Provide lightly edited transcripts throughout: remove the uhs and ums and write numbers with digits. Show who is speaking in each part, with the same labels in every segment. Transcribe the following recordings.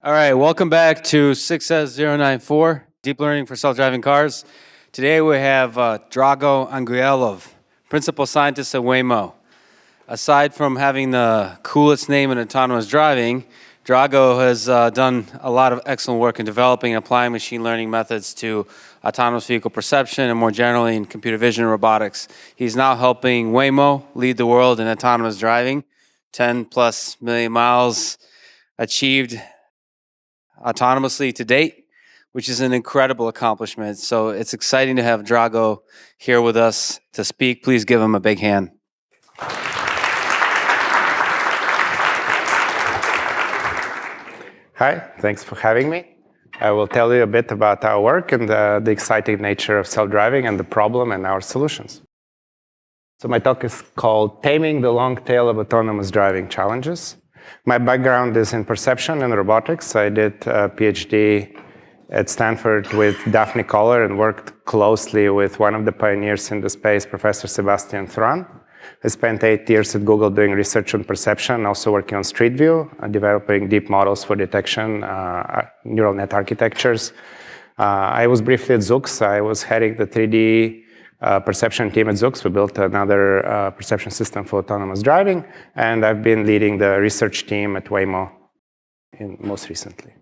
Speaker 1: All right, welcome back to 6S094, Deep Learning for Self-Driving Cars. Today we have Drago Anguelov, Principal Scientist at Waymo. Aside from having the coolest name in autonomous driving, Drago has done a lot of excellent work in developing and applying machine learning methods to autonomous vehicle perception and more generally in computer vision and robotics. He's now helping Waymo lead the world in autonomous driving. 10 plus million miles achieved autonomously to date, which is an incredible accomplishment. So it's exciting to have Drago here with us to speak. Please give him a big hand.
Speaker 2: Hi, thanks for having me. I will tell you a bit about our work and the exciting nature of self-driving and the problem and our solutions. So my talk is called Taming the Long Tail of Autonomous Driving Challenges. My background is in perception and robotics. I did a PhD at Stanford with Daphne Koller and worked closely with one of the pioneers in the space, Professor Sebastian Thrun. I spent 8 years at Google doing research on perception, also working on Street View, developing deep models for detection, neural net architectures. I was briefly at Zoox. I was heading the 3D perception team at Zoox. We built another perception system for autonomous driving, and I've been leading the research team at Waymo most recently.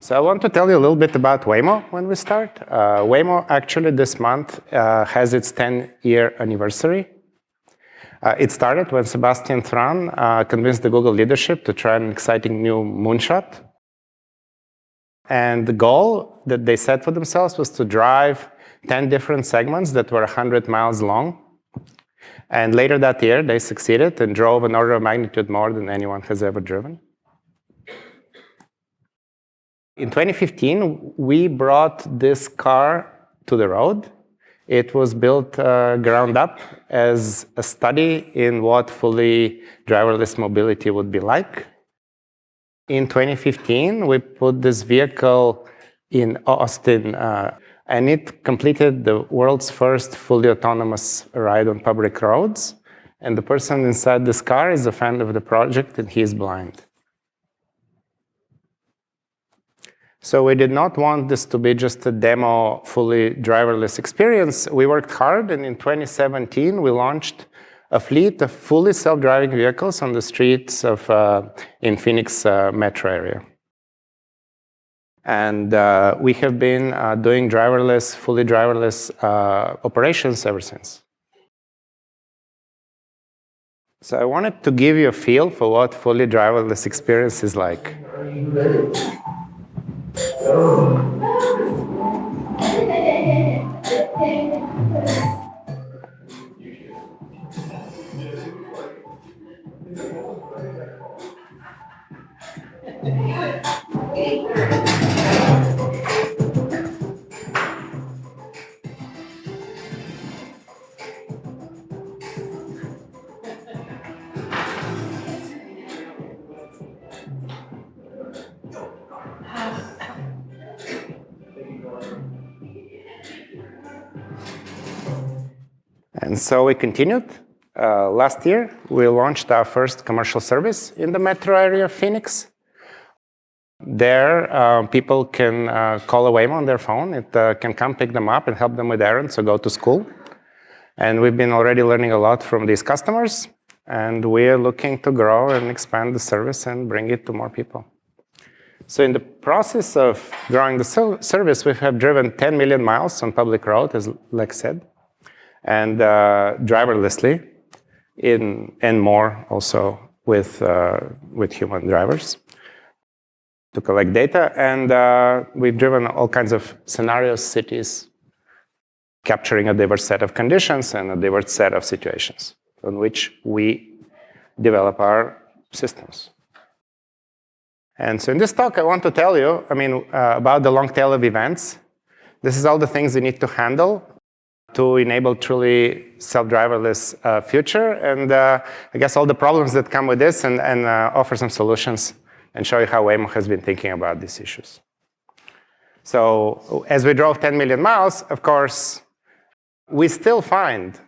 Speaker 2: So I want to tell you a little bit about Waymo when we start. Waymo actually this month has its 10-year anniversary. It started when Sebastian Thrun convinced the Google leadership to try an exciting new moonshot. And the goal that they set for themselves was to drive 10 different segments that were 100 miles long. And later that year, they succeeded and drove an order of magnitude more than anyone has ever driven. In 2015, we brought this car to the road. It was built ground up as a study in what fully driverless mobility would be like. In 2015, we put this vehicle in Austin, and it completed the world's first fully autonomous ride on public roads. And the person inside this car is a fan of the project, and he is blind. So we did not want this to be just a demo, fully driverless experience. We worked hard, and in 2017, we launched a fleet of fully self-driving vehicles on the streets of in Phoenix metro area. And we have been doing driverless, fully driverless operations ever since. So I wanted to give you a feel for what fully driverless experience is like. And so we continued. Last year, we launched our first commercial service in the metro area of Phoenix. There, people can call a Waymo on their phone. It can come pick them up and help them with errands or go to school. And we've been already learning a lot from these customers. And we're looking to grow and expand the service and bring it to more people. So in the process of growing the service, we have driven 10 million miles on public road, as Lex said, and driverlessly, and more also with human drivers to collect data. And we've driven all kinds of scenarios, cities, capturing a diverse set of conditions and a diverse set of situations on which we develop our systems. And so in this talk, I want to tell you, about the long tail of events. This is all the things you need to handle to enable truly self-driverless future, and I guess all the problems that come with this, and offer some solutions and show you how Waymo has been thinking about these issues. So as we drove 10 million miles, of course, we still find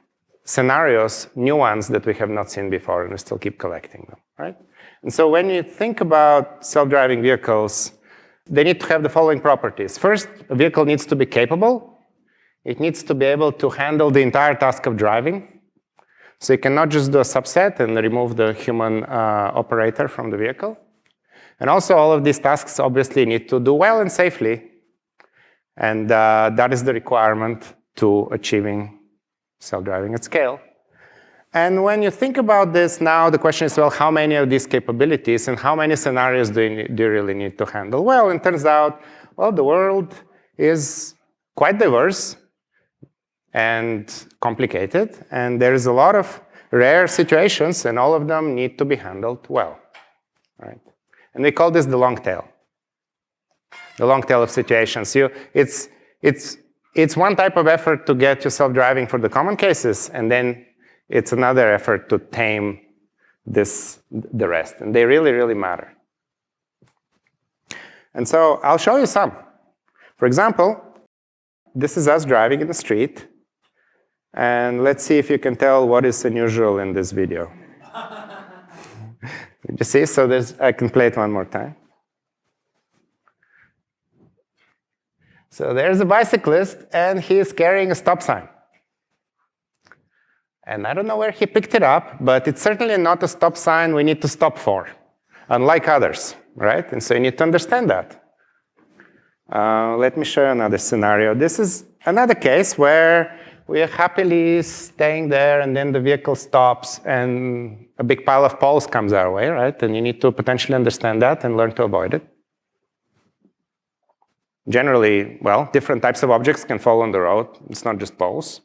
Speaker 2: scenarios, new ones that we have not seen before, and we still keep collecting them, right? And so when you think about self-driving vehicles, they need to have the following properties. First, a vehicle needs to be capable. It needs to be able to handle the entire task of driving. So you cannot just do a subset and remove the human operator from the vehicle. And also, all of these tasks obviously need to do well and safely. And that is the requirement to achieving self-driving at scale. And when you think about this now, the question is, well, how many of these capabilities and how many scenarios do you really need to handle? Well, it turns out, well, the world is quite diverse and complicated, and there is a lot of rare situations, and all of them need to be handled well, right? And we call this the long tail. The long tail of situations. It's one type of effort to get yourself driving for the common cases, and then it's another effort to tame the rest. And they really, really matter. And so I'll show you some. For example, this is us driving in the street. And let's see if you can tell what is unusual in this video. Did you see? So I can play it one more time. So there's a bicyclist, and he is carrying a stop sign. And I don't know where he picked it up, but it's certainly not a stop sign we need to stop for, unlike others, right? And so you need to understand that. Let me show you another scenario. This is another case where we are happily staying there, and then the vehicle stops, and a big pile of poles comes our way, right? And you need to potentially understand that and learn to avoid it. Generally, well, different types of objects can fall on the road. It's not just poles.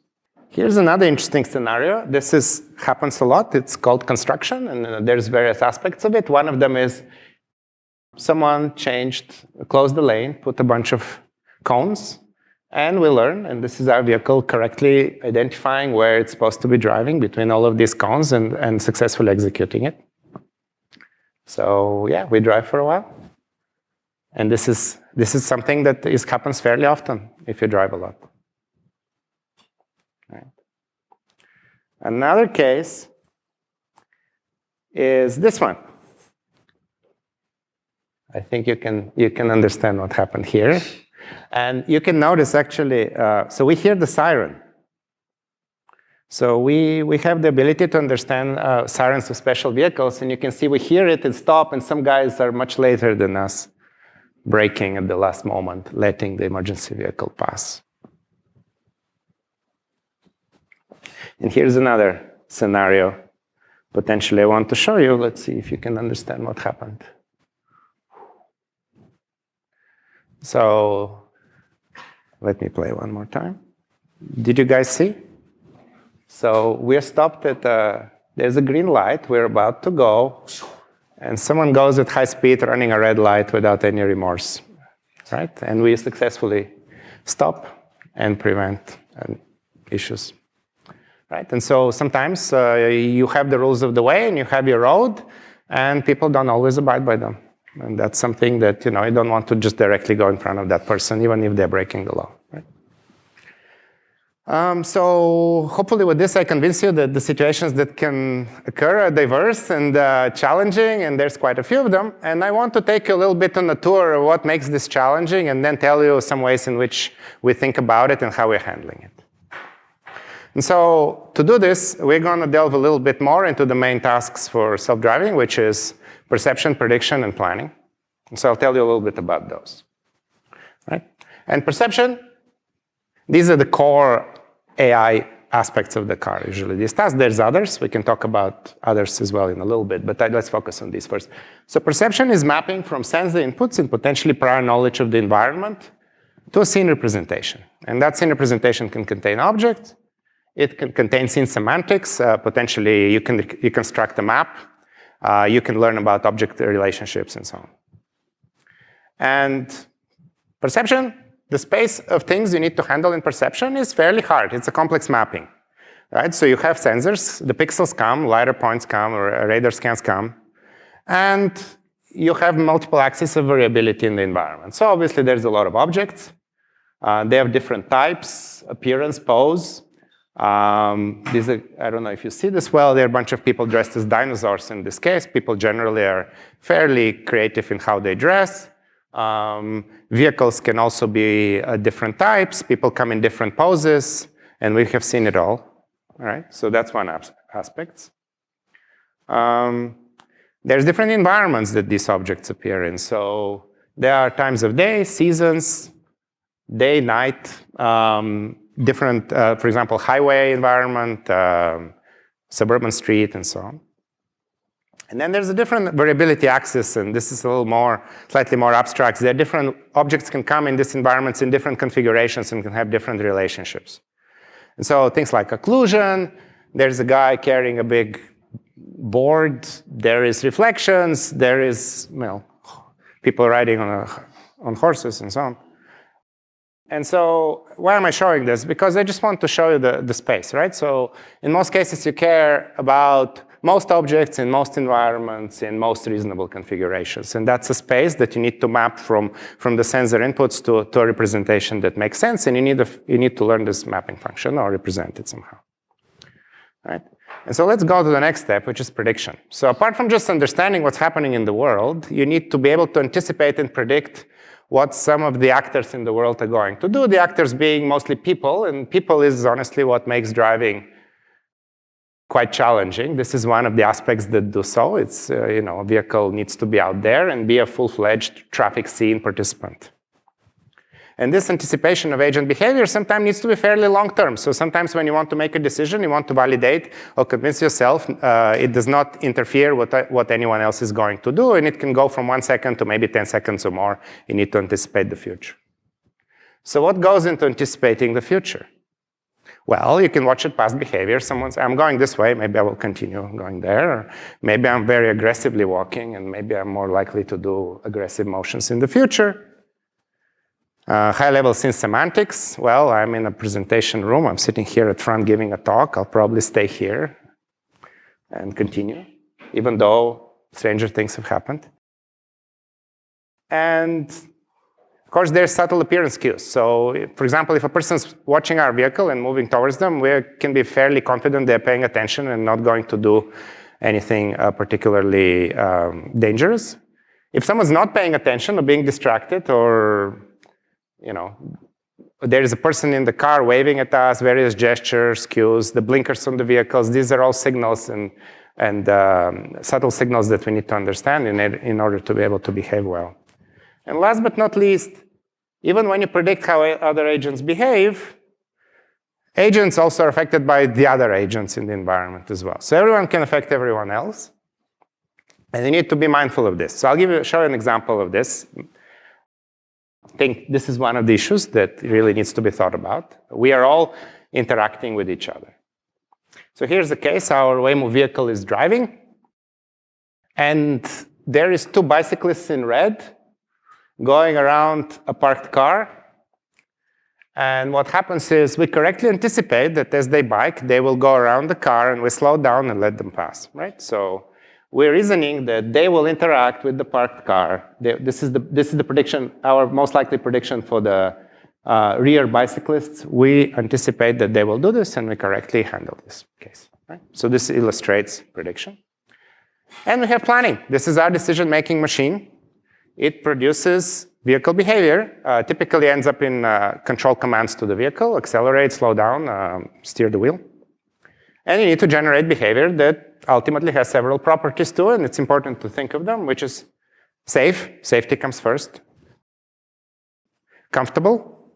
Speaker 2: Here's another interesting scenario. This happens a lot. It's called construction, and there's various aspects of it. One of them is someone closed the lane, put a bunch of cones, and we learn, and this is our vehicle correctly identifying where it's supposed to be driving between all of these cones and successfully executing it. So yeah, we drive for a while. And this is something that happens fairly often if you drive a lot. Right. Another case is this one. I think you can understand what happened here. And you can notice actually, so we hear the siren. So we have the ability to understand sirens of special vehicles, and you can see we hear it and stop, and some guys are much later than us, braking at the last moment, letting the emergency vehicle pass. And here's another scenario potentially I want to show you. Let's see if you can understand what happened. So let me play one more time. Did you guys see? So we're stopped at there's a green light. We're about to go. And someone goes at high speed running a red light without any remorse, right? And we successfully stop and prevent issues, right? And so sometimes you have the rules of the way and you have your road, and people don't always abide by them. And that's something that, you don't want to just directly go in front of that person, even if they're breaking the law, right? So hopefully with this, I convince you that the situations that can occur are diverse and challenging, and there's quite a few of them. And I want to take you a little bit on a tour of what makes this challenging, and then tell you some ways in which we think about it and how we're handling it. And so to do this, we're going to delve a little bit more into the main tasks for self-driving, which is perception, prediction, and planning. And so I'll tell you a little bit about those, right? And perception, these are the core AI aspects of the car, usually. These tasks, there's others. We can talk about others as well in a little bit, but let's focus on these first. So perception is mapping from sensor inputs and potentially prior knowledge of the environment to a scene representation. And that scene representation can contain objects. It can contain scene semantics. Potentially, you can construct a map. You can learn about object relationships and so on. And perception, the space of things you need to handle in perception is fairly hard. It's a complex mapping, right? So you have sensors, the pixels come, LiDAR points come, or radar scans come, and you have multiple axes of variability in the environment. So obviously there's a lot of objects. They have different types, appearance, pose. These are, I don't know if you see this well, there are a bunch of people dressed as dinosaurs in this case. People generally are fairly creative in how they dress. Vehicles can also be different types. People come in different poses, and we have seen it all. All right, so that's one aspect. There's different environments that these objects appear in. So there are times of day, seasons, day, night, different, for example, highway environment, suburban street, and so on. And then there's a different variability axis, and this is a little more, slightly more abstract. There are different objects can come in these environments in different configurations and can have different relationships. And so things like occlusion, there's a guy carrying a big board, there is reflections, there is, well, people riding on horses and so on. And so why am I showing this? Because I just want to show you the space, right? So in most cases, you care about most objects in most environments in most reasonable configurations. And that's a space that you need to map from the sensor inputs to a representation that makes sense. And you need to learn this mapping function or represent it somehow. Right? And so let's go to the next step, which is prediction. So apart from just understanding what's happening in the world, you need to be able to anticipate and predict what some of the actors in the world are going to do. The actors being mostly people, and people is honestly what makes driving quite challenging. This is one of the aspects that do so. It's, a vehicle needs to be out there and be a full-fledged traffic scene participant. And this anticipation of agent behavior sometimes needs to be fairly long-term. So sometimes when you want to make a decision, you want to validate or convince yourself it does not interfere with what anyone else is going to do, and it can go from 1 second to maybe 10 seconds or more. You need to anticipate the future. So what goes into anticipating the future? Well, you can watch it past behavior. Someone says, I'm going this way, maybe I will continue going there. Or maybe I'm very aggressively walking, and maybe I'm more likely to do aggressive motions in the future. High-level scene semantics. Well, I'm in a presentation room. I'm sitting here at front giving a talk. I'll probably stay here and continue, even though stranger things have happened. And of course, there's subtle appearance cues. So, for example, if a person's watching our vehicle and moving towards them, we can be fairly confident they're paying attention and not going to do anything particularly dangerous. If someone's not paying attention or being distracted, or there is a person in the car waving at us, various gestures, cues, the blinkers on the vehicles, these are all signals and subtle signals that we need to understand in order to be able to behave well. And last but not least, even when you predict how other agents behave, agents also are affected by the other agents in the environment as well. So everyone can affect everyone else, and you need to be mindful of this. So I'll show you an example of this. I think this is one of the issues that really needs to be thought about. We are all interacting with each other. So here's the case. Our Waymo vehicle is driving, and there is 2 bicyclists in red going around a parked car. And what happens is we correctly anticipate that as they bike, they will go around the car, and we slow down and let them pass, right? So we're reasoning that they will interact with the parked car. This is the prediction, our most likely prediction for the rear bicyclists. We anticipate that they will do this, and we correctly handle this case, right? So this illustrates prediction. And we have planning. This is our decision-making machine. It produces vehicle behavior, typically ends up in control commands to the vehicle: accelerate, slow down, steer the wheel. And you need to generate behavior that ultimately has several properties to it, and it's important to think of them, which is safe. Safety comes first. Comfortable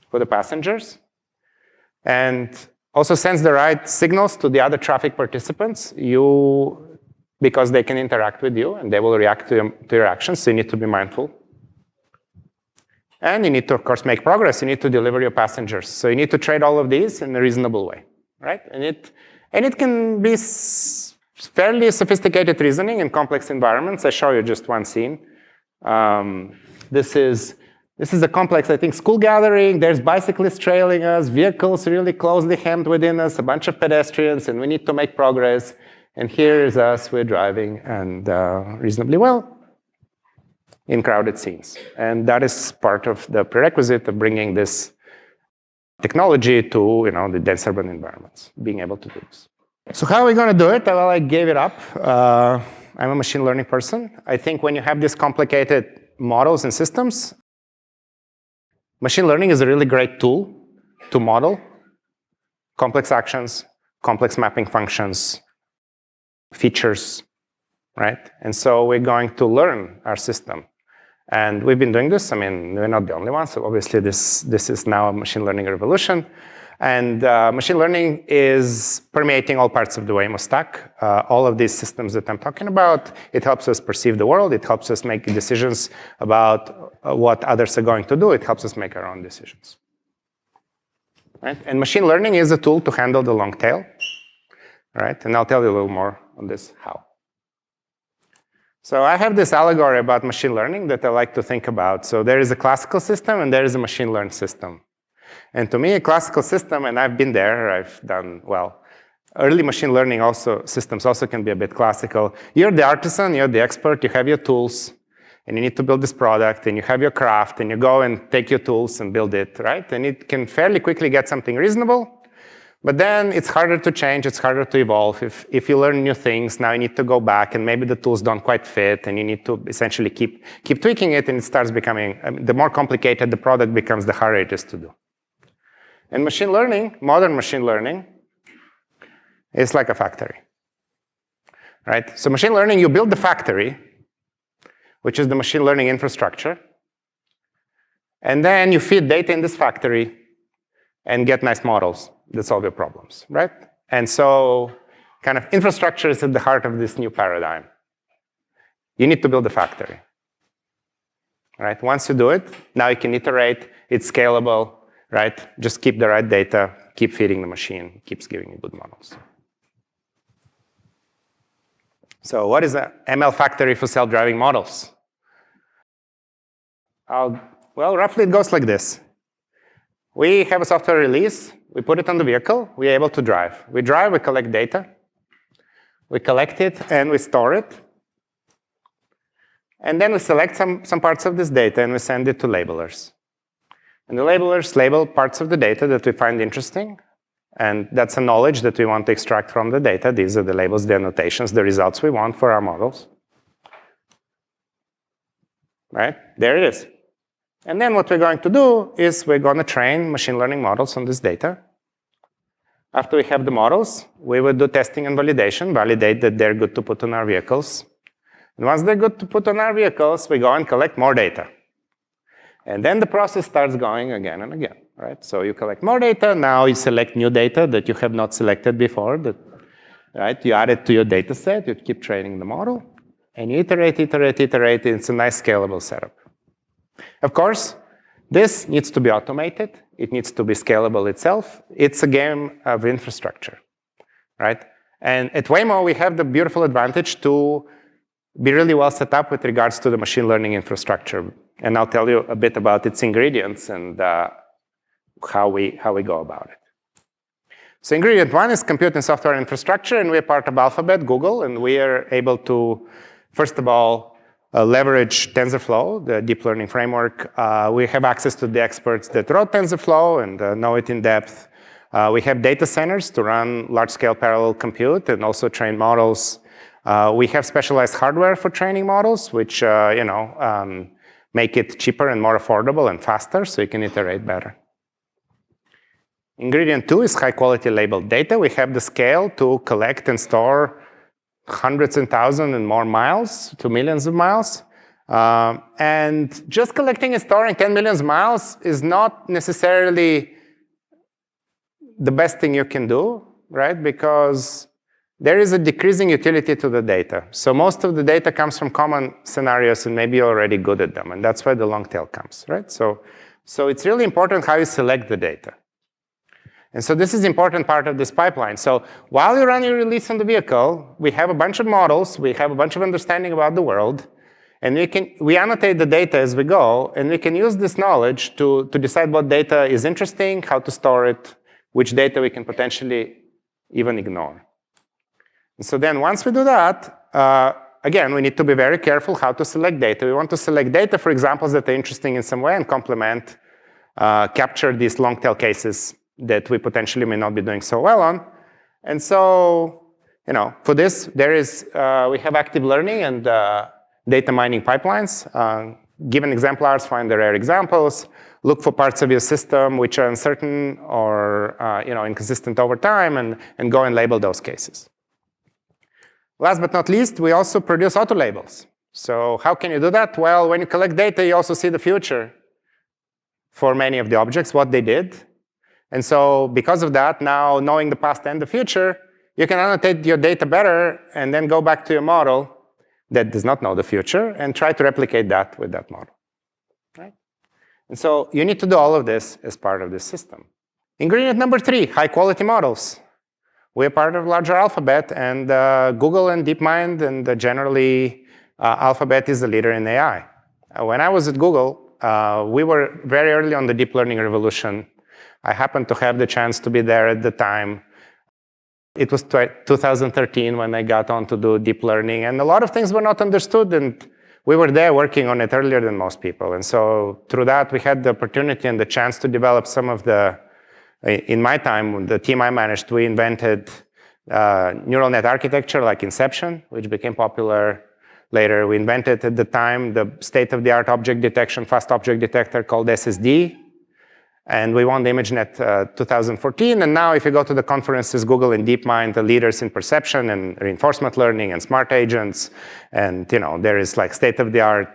Speaker 2: for the passengers. And also sends the right signals to the other traffic participants. Because they can interact with you, and they will react to your actions, so you need to be mindful. And you need to, of course, make progress. You need to deliver your passengers. So you need to trade all of these in a reasonable way, right? And it can be fairly sophisticated reasoning in complex environments. I show you just one scene. This is a complex, I think, school gathering. There's bicyclists trailing us, vehicles really closely hemmed within us, a bunch of pedestrians, and we need to make progress. And here is us, we're driving, and reasonably well in crowded scenes. And that is part of the prerequisite of bringing this technology to the dense urban environments, being able to do this. So how are we going to do it? Well, I gave it up. I'm a machine learning person. I think when you have these complicated models and systems, machine learning is a really great tool to model complex actions, complex mapping functions, features, right? And so we're going to learn our system. And we've been doing this. I mean, we're not the only ones. So obviously, this is now a machine learning revolution. And machine learning is permeating all parts of the Waymo stack. All of these systems that I'm talking about, it helps us perceive the world. It helps us make decisions about what others are going to do. It helps us make our own decisions. Right? And machine learning is a tool to handle the long tail. Right? And I'll tell you a little more on this how. So I have this allegory about machine learning that I like to think about. So there is a classical system and there is a machine learned system. And to me, a classical system, and I've been there, I've done, early machine learning systems also can be a bit classical. You're the artisan, you're the expert, you have your tools, and you need to build this product, and you have your craft, and you go and take your tools and build it, right? And it can fairly quickly get something reasonable, but then it's harder to change, it's harder to evolve. If you learn new things, now you need to go back, and maybe the tools don't quite fit, and you need to essentially keep tweaking it, and it starts becoming, the more complicated the product becomes, the harder it is to do. And machine learning, modern machine learning, is like a factory, right? So machine learning, you build the factory, which is the machine learning infrastructure, and then you feed data in this factory and get nice models that solve your problems, right? And so kind of infrastructure is at the heart of this new paradigm. You need to build a factory, right? Once you do it, now you can iterate, it's scalable, right? Just keep the right data, keep feeding the machine, keeps giving you good models. So what is an ML factory for self-driving models? Roughly it goes like this. We have a software release, we put it on the vehicle, we're able to drive. We drive, we collect data, we collect it and we store it. And then we select some parts of this data and we send it to labelers. And the labelers label parts of the data that we find interesting. And that's a knowledge that we want to extract from the data. These are the labels, the annotations, the results we want for our models. Right? There it is. And then what we're going to do is we're going to train machine learning models on this data. After we have the models, we will do testing and validation, validate that they're good to put on our vehicles. And once they're good to put on our vehicles, we go and collect more data. And then the process starts going again and again, right? So you collect more data. Now you select new data that you have not selected before. Right? You add it to your data set. You keep training the model. And you iterate. It's a nice scalable setup. Of course, this needs to be automated. It needs to be scalable itself. It's a game of infrastructure, right? And at Waymo, we have the beautiful advantage to be really well set up with regards to the machine learning infrastructure. And I'll tell you a bit about its ingredients and how we go about it. So ingredient one is compute and software infrastructure, and we're part of Alphabet, Google, and we are able to, first of all, leverage TensorFlow, the deep learning framework. We have access to the experts that wrote TensorFlow and know it in depth. We have data centers to run large-scale parallel compute and also train models. We have specialized hardware for training models, which make it cheaper and more affordable and faster, so you can iterate better. Ingredient two is high-quality labeled data. We have the scale to collect and store hundreds and thousands and more miles to millions of miles. And just collecting and storing 10 million miles is not necessarily the best thing you can do, right? Because there is a decreasing utility to the data. So most of the data comes from common scenarios, and maybe you're already good at them. And that's where the long tail comes, right? So it's really important how you select the data. And so this is an important part of this pipeline. So while you run your release on the vehicle, we have a bunch of models, we have a bunch of understanding about the world, and we annotate the data as we go, and we can use this knowledge to decide what data is interesting, how to store it, which data we can potentially even ignore. And so then once we do that, again, we need to be very careful how to select data. We want to select data for examples that are interesting in some way and complement capture these long tail cases that we potentially may not be doing so well on. And so, for this, we have active learning and data mining pipelines. Given exemplars, find the rare examples, look for parts of your system which are uncertain or inconsistent over time, and go and label those cases. Last but not least, we also produce auto labels. So how can you do that? Well, when you collect data, you also see the future for many of the objects, what they did. And so because of that, now knowing the past and the future, you can annotate your data better and then go back to your model that does not know the future and try to replicate that with that model. Right? And so you need to do all of this as part of this system. Ingredient number 3, high-quality models. We're part of larger Alphabet, and Google and DeepMind, and generally Alphabet is the leader in AI. When I was at Google, we were very early on the deep learning revolution. I happened to have the chance to be there at the time. It was 2013 when I got on to do deep learning, and a lot of things were not understood, and we were there working on it earlier than most people. And so through that, we had the opportunity and the chance to develop some of the, in my time, the team I managed, we invented neural net architecture like Inception, which became popular later. We invented at the time the state-of-the-art object detection, fast object detector called SSD. And we won the ImageNet 2014. And now if you go to the conferences, Google and DeepMind, the leaders in perception and reinforcement learning and smart agents. And there is like state-of-the-art,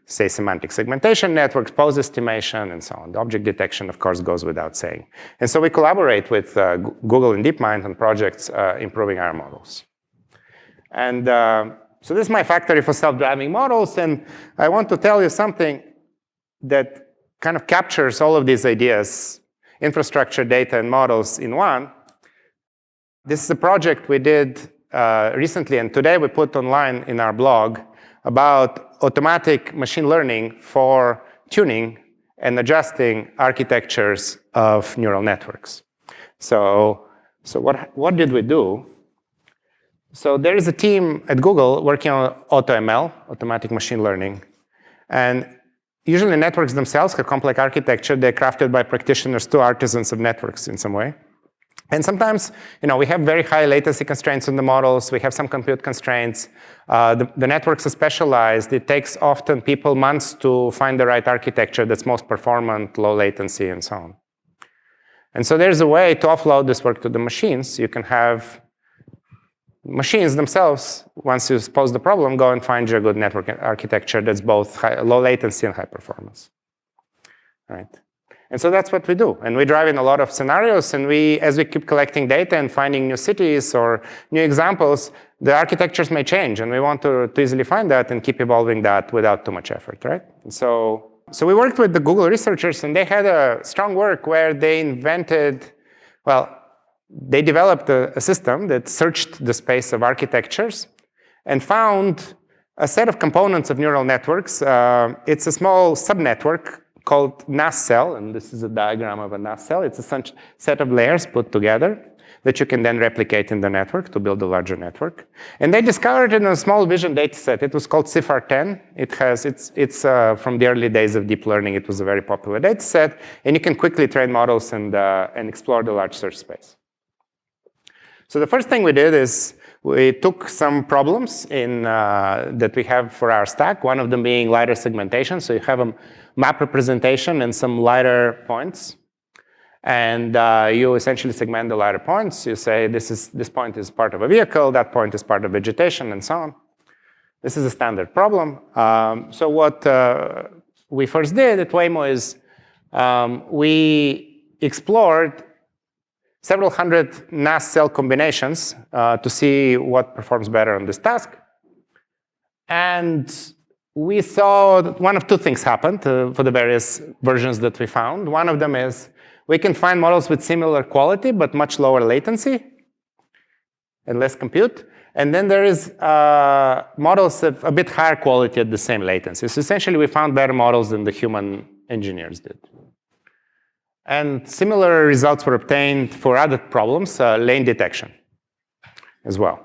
Speaker 2: say, semantic segmentation networks, pose estimation, and so on. The object detection, of course, goes without saying. And so we collaborate with Google and DeepMind on projects improving our models. And so this is my factory for self-driving models. And I want to tell you something that kind of captures all of these ideas, infrastructure, data, and models in one. This is a project we did recently, and today we put online in our blog about automatic machine learning for tuning and adjusting architectures of neural networks. So what did we do? So there is a team at Google working on AutoML, automatic machine learning, and usually networks themselves have complex architecture. They're crafted by practitioners to artisans of networks in some way. And sometimes, we have very high latency constraints in the models. We have some compute constraints. The networks are specialized. It takes often people months to find the right architecture that's most performant, low latency, and so on. And so there's a way to offload this work to the machines. You can have machines themselves, once you pose the problem, go and find your good network architecture that's both low latency and high performance. Right? And so that's what we do. And we drive in a lot of scenarios, and as we keep collecting data and finding new cities or new examples, the architectures may change, and we want to easily find that and keep evolving that without too much effort, right? And so we worked with the Google researchers, and they had a strong work where they invented, they developed a system that searched the space of architectures and found a set of components of neural networks. It's a small subnetwork called NAS cell, and this is a diagram of a NAS cell. It's a set of layers put together that you can then replicate in the network to build a larger network. And they discovered it in a small vision data set. It was called CIFAR-10. It's from the early days of deep learning. It was a very popular data set, and you can quickly train models and explore the large search space. So the first thing we did is we took some problems that we have for our stack, one of them being lighter segmentation. So you have a map representation and some lighter points. And you essentially segment the lighter points. You say this point is part of a vehicle, that point is part of vegetation, and so on. This is a standard problem. So what we first did at Waymo is we explored several hundred NAS cell combinations to see what performs better on this task. And we saw that one of two things happened for the various versions that we found. One of them is we can find models with similar quality, but much lower latency and less compute. And then there is models of a bit higher quality at the same latency. So essentially, we found better models than the human engineers did. And similar results were obtained for other problems, lane detection as well,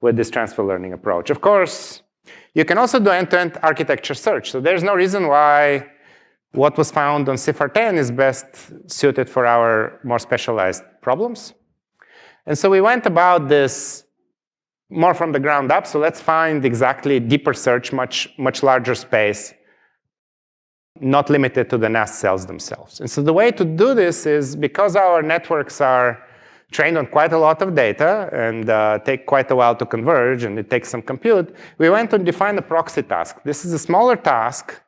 Speaker 2: with this transfer learning approach. Of course, you can also do end-to-end architecture search. So there's no reason why what was found on CIFAR 10 is best suited for our more specialized problems. And so we went about this more from the ground up. So let's find exactly deeper search, much larger space, not limited to the NAS cells themselves. And so the way to do this is, because our networks are trained on quite a lot of data and take quite a while to converge, and it takes some compute, we went to define a proxy task. This is a smaller task,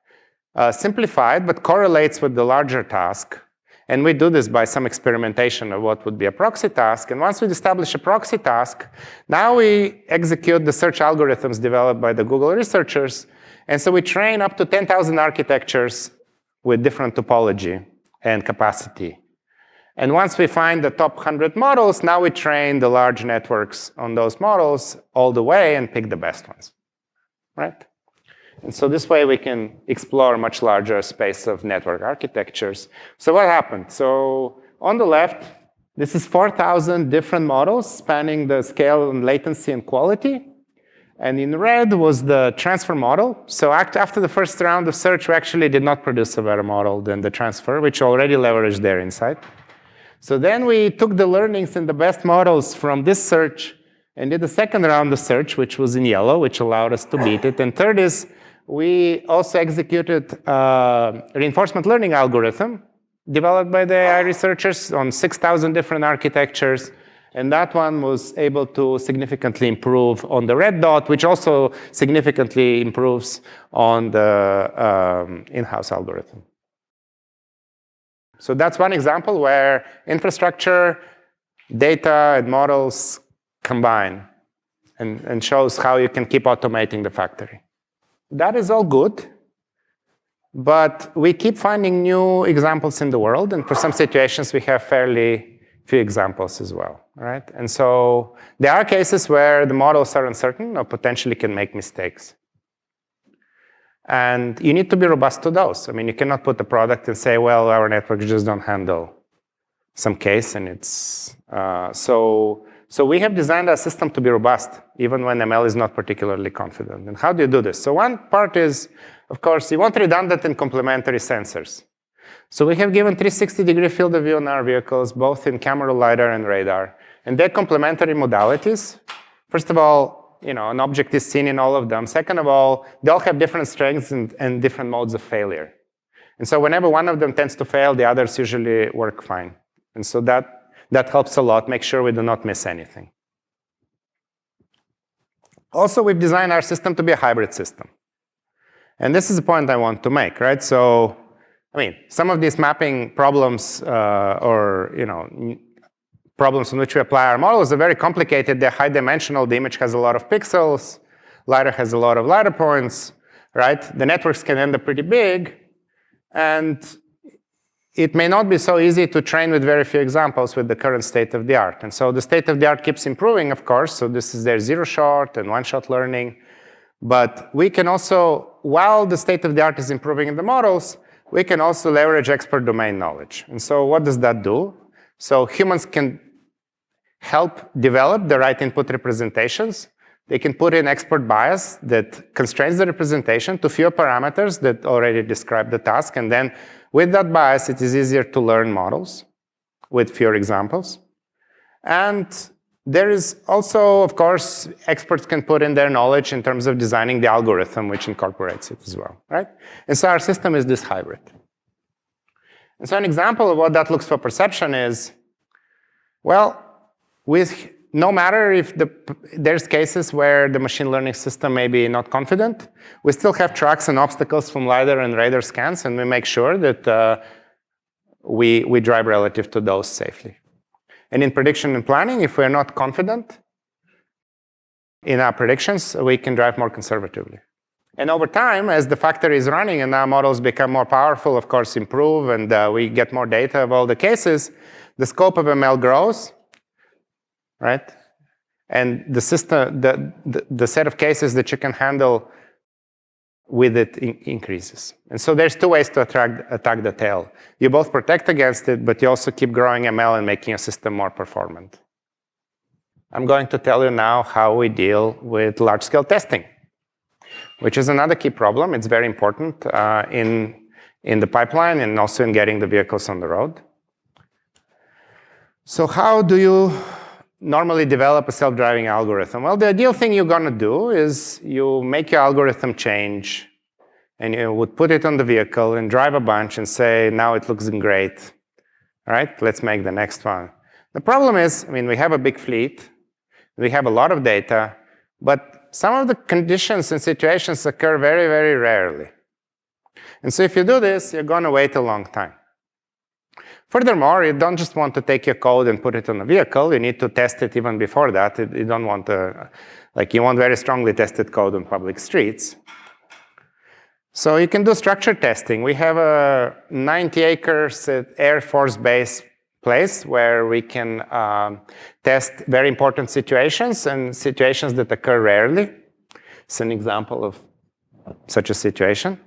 Speaker 2: simplified, but correlates with the larger task. And we do this by some experimentation of what would be a proxy task. And once we establish a proxy task, now we execute the search algorithms developed by the Google researchers. And so we train up to 10,000 architectures with different topology and capacity. And once we find the top 100 models, now we train the large networks on those models all the way and pick the best ones, right? And so this way we can explore a much larger space of network architectures. So what happened? So on the left, this is 4,000 different models spanning the scale and latency and quality. And in red was the transfer model. So after the first round of search, we actually did not produce a better model than the transfer, which already leveraged their insight. So then we took the learnings and the best models from this search and did the second round of search, which was in yellow, which allowed us to beat it. And third is, we also executed a reinforcement learning algorithm developed by the AI researchers on 6,000 different architectures. And that one was able to significantly improve on the red dot, which also significantly improves on the in-house algorithm. So that's one example where infrastructure, data, and models combine and shows how you can keep automating the factory. That is all good, but we keep finding new examples in the world, and for some situations we have fairly few examples as well, right? And so there are cases where the models are uncertain or potentially can make mistakes. And you need to be robust to those. I mean, you cannot put a product and say, well, our networks just don't handle some case, and it's... So we have designed our system to be robust, even when ML is not particularly confident. And how do you do this? So one part is, of course, you want redundant and complementary sensors. So we have given 360-degree field of view on our vehicles, both in camera, LiDAR, and radar. And they're complementary modalities. First of all, an object is seen in all of them. Second of all, they all have different strengths and different modes of failure. And so whenever one of them tends to fail, the others usually work fine. And so that helps a lot, make sure we do not miss anything. Also, we've designed our system to be a hybrid system. And this is the point I want to make, right? So, some of these mapping problems problems in which we apply our models are very complicated. They're high dimensional. The image has a lot of pixels. LiDAR has a lot of LiDAR points, right? The networks can end up pretty big. And it may not be so easy to train with very few examples with the current state of the art. And so the state of the art keeps improving, of course. So this is their zero-shot and one-shot learning. But we can also, while the state of the art is improving in the models, we can also leverage expert domain knowledge. And so what does that do? So humans can help develop the right input representations. They can put in expert bias that constrains the representation to fewer parameters that already describe the task. And then with that bias, it is easier to learn models with fewer examples. And there is also, of course, experts can put in their knowledge in terms of designing the algorithm, which incorporates it as well, right? And so our system is this hybrid. And so an example of what that looks for perception is, well, with no matter if there's cases where the machine learning system may be not confident, we still have tracks and obstacles from LiDAR and radar scans, and we make sure that we drive relative to those safely. And in prediction and planning, if we're not confident in our predictions, we can drive more conservatively. And over time, as the factory is running and our models become more powerful, of course, improve, and we get more data of all the cases, the scope of ML grows, right? And the system, the set of cases that you can handle with it increases. And so there's two ways to attack the tail. You both protect against it, but you also keep growing ML and making a system more performant. I'm going to tell you now how we deal with large-scale testing, which is another key problem. It's very important. In in the pipeline and also in getting the vehicles on the road. So how do you normally develop a self-driving algorithm? Well, the ideal thing you're going to do is you make your algorithm change, and you would put it on the vehicle and drive a bunch and say, now it looks great. All right, let's make the next one. The problem is, we have a big fleet. We have a lot of data, but some of the conditions and situations occur very, very rarely. And so if you do this, you're going to wait a long time. Furthermore, you don't just want to take your code and put it on a vehicle. You need to test it even before that. You don't want to, you want very strongly tested code on public streets. So you can do structured testing. We have a 90 acres Air Force Base place where we can test very important situations and situations that occur rarely. It's an example of such a situation.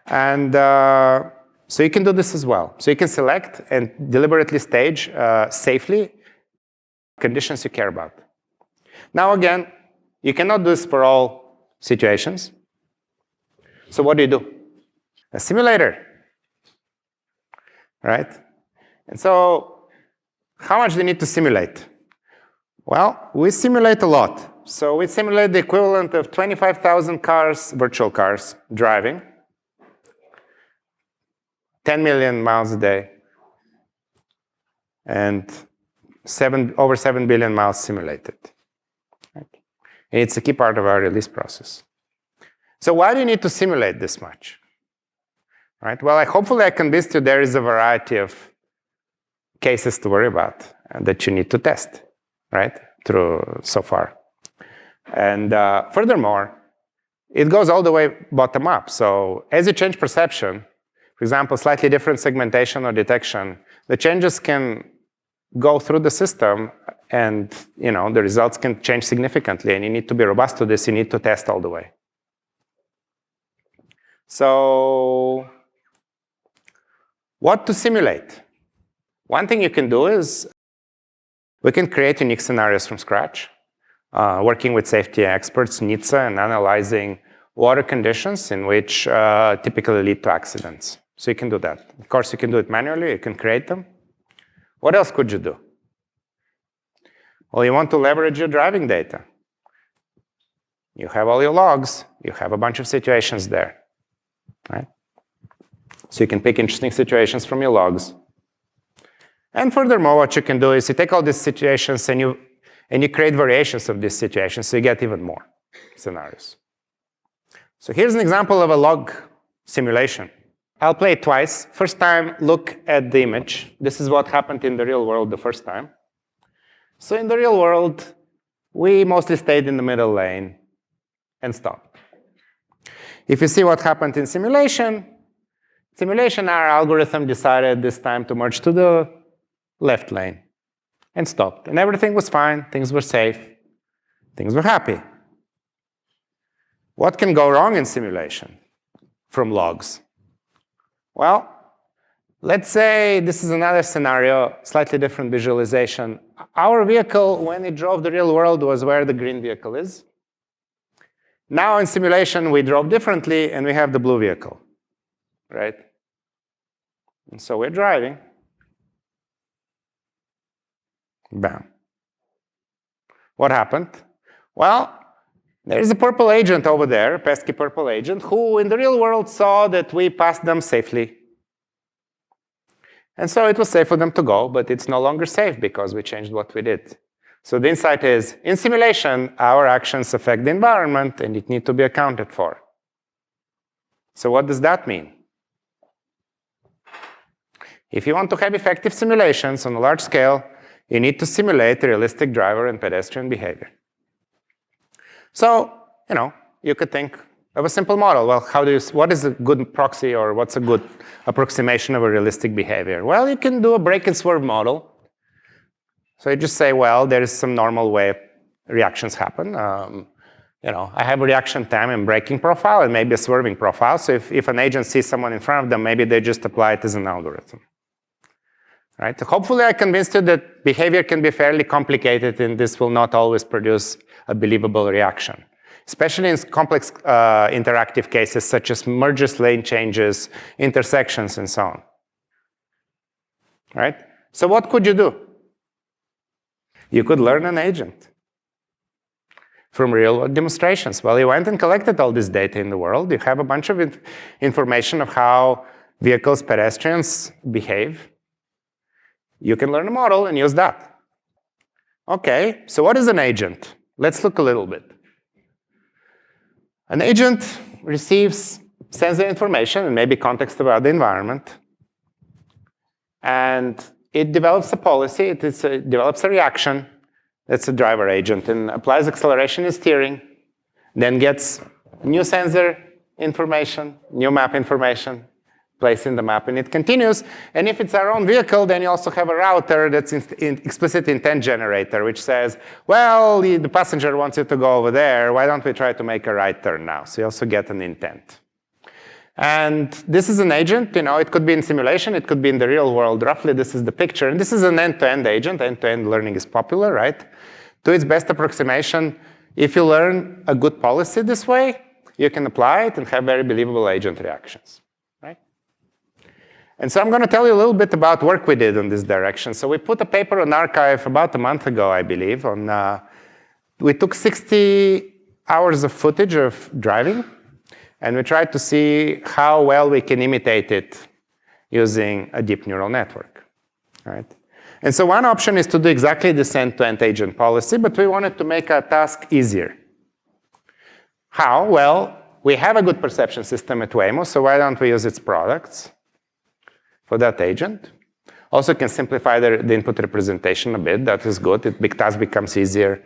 Speaker 2: And so you can do this as well. So you can select and deliberately stage safely conditions you care about. Now again, you cannot do this for all situations. So what do? A simulator, right? And so how much do you need to simulate? Well, we simulate a lot. So we simulate the equivalent of 25,000 cars, virtual cars, driving, 10 million miles a day, and over 7 billion miles simulated. Right? And it's a key part of our release process. So why do you need to simulate this much? Right? Well, hopefully I convinced you there is a variety of cases to worry about and that you need to test, right, through so far. And furthermore, it goes all the way bottom up. So as you change perception, for example, slightly different segmentation or detection, the changes can go through the system and the results can change significantly, and you need to be robust to this. You need to test all the way. So what to simulate? One thing you can do is we can create unique scenarios from scratch, working with safety experts, NHTSA, and analyzing water conditions in which typically lead to accidents. So you can do that. Of course, you can do it manually. You can create them. What else could you do? Well, you want to leverage your driving data. You have all your logs. You have a bunch of situations there. Right? So you can pick interesting situations from your logs. And furthermore, what you can do is you take all these situations and you create variations of these situations, so you get even more scenarios. So here's an example of a log simulation. I'll play it twice. First time, look at the image. This is what happened in the real world the first time. So in the real world, we mostly stayed in the middle lane and stopped. If you see what happened in simulation, our algorithm decided this time to merge to the left lane and stopped. And everything was fine. Things were safe. Things were happy. What can go wrong in simulation from logs? Well, let's say this is another scenario, slightly different visualization. Our vehicle, when it drove the real world, was where the green vehicle is. Now in simulation, we drove differently, and we have the blue vehicle, right? And so we're driving. Bam. What happened? Well, there's a purple agent over there, a pesky purple agent, who in the real world saw that we passed them safely. And so it was safe for them to go, but it's no longer safe because we changed what we did. So the insight is, in simulation, our actions affect the environment, and it needs to be accounted for. So what does that mean? If you want to have effective simulations on a large scale, you need to simulate realistic driver and pedestrian behavior. So, you could think of a simple model. Well, what is a good proxy, or what's a good approximation of a realistic behavior? Well, you can do a break and swerve model. So you just say, well, there is some normal way reactions happen. I have a reaction time and braking profile and maybe a swerving profile. So if an agent sees someone in front of them, maybe they just apply it as an algorithm. Right? So hopefully I convinced you that behavior can be fairly complicated and this will not always produce a believable reaction. especially in complex interactive cases such as merges, lane changes, intersections, and so on. Right? So what could you do? You could learn an agent from real-world demonstrations. Well, you went and collected all this data in the world. You have a bunch of information of how vehicles, pedestrians behave. You can learn a model and use that. Okay, so what is an agent? Let's look a little bit. An agent receives sensor information and maybe context about the environment. And it develops a policy, it develops a reaction. That's a driver agent, and applies acceleration and steering, then gets new sensor information, new map information, placed in the map, and it continues. And if it's our own vehicle, then you also have a router that's explicit intent generator, which says, well, the passenger wants you to go over there. Why don't we try to make a right turn now? So you also get an intent. And this is an agent. It could be in simulation. It could be in the real world. Roughly, this is the picture. And this is an end-to-end agent. End-to-end learning is popular, right? To its best approximation, if you learn a good policy this way, you can apply it and have very believable agent reactions, right? And so I'm going to tell you a little bit about work we did in this direction. So we put a paper on arXiv about a month ago, I believe. We took 60 hours of footage of driving, and we tried to see how well we can imitate it using a deep neural network, right? And so one option is to do exactly this end-to-end agent policy, but we wanted to make our task easier. How? Well, we have a good perception system at Waymo, so why don't we use its products for that agent? Also can simplify the input representation a bit. That is good. The task becomes easier.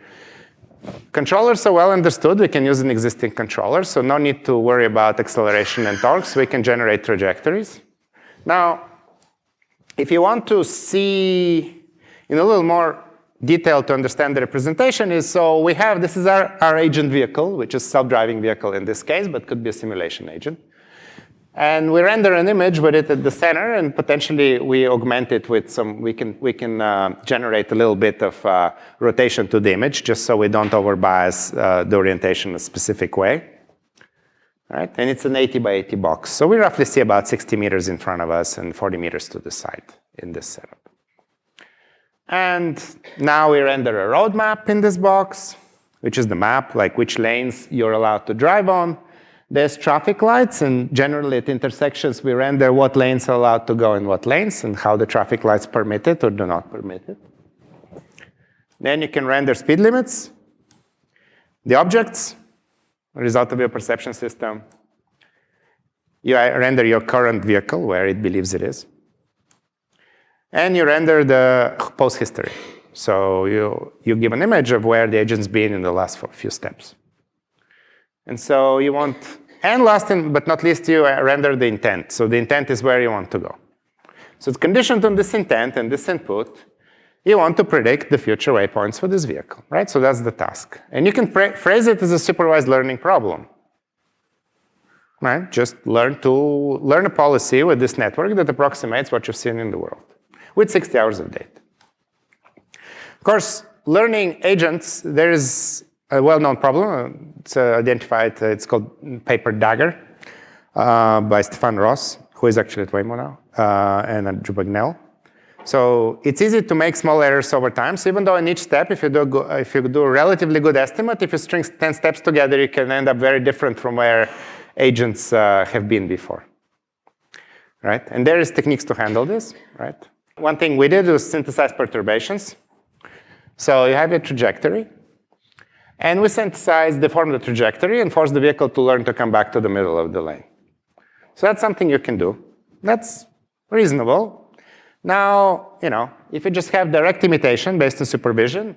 Speaker 2: Controllers are well understood. We can use an existing controller, so no need to worry about acceleration and torques. We can generate trajectories. Now, if you want to see in a little more detail to understand the representation this is our agent vehicle, which is self-driving vehicle in this case, but could be a simulation agent. And we render an image with it at the center, and potentially we augment it with we can generate a little bit of rotation to the image, just so we don't overbias the orientation a specific way. Right? And it's an 80 by 80 box. So we roughly see about 60 meters in front of us and 40 meters to the side in this setup. And now we render a road map in this box, which is the map, like which lanes you're allowed to drive on. There's traffic lights, and generally at intersections, we render what lanes are allowed to go in what lanes and how the traffic lights permit it or do not permit it. Then you can render speed limits, the objects, result of your perception system. You render your current vehicle where it believes it is. And you render the post history. So you give an image of where the agent's been in the last few steps. And so you want, and last but not least, you render the intent. So the intent is where you want to go. So it's conditioned on this intent and this input. You want to predict the future waypoints for this vehicle, right? So that's the task. And you can phrase it as a supervised learning problem, right? Just learn a policy with this network that approximates what you've seen in the world with 60 hours of data. Of course, learning agents, there is a well-known problem. It's identified, it's called paper Dagger by Stefan Ross, who is actually at Waymo now, and Andrew Bagnell. So it's easy to make small errors over time. So even though in each step, if you do a relatively good estimate, if you string 10 steps together, you can end up very different from where agents have been before, right? And there is techniques to handle this, right? One thing we did was synthesize perturbations. So you have a trajectory, and we deform the trajectory and force the vehicle to learn to come back to the middle of the lane. So that's something you can do. That's reasonable. Now, if you just have direct imitation based on supervision,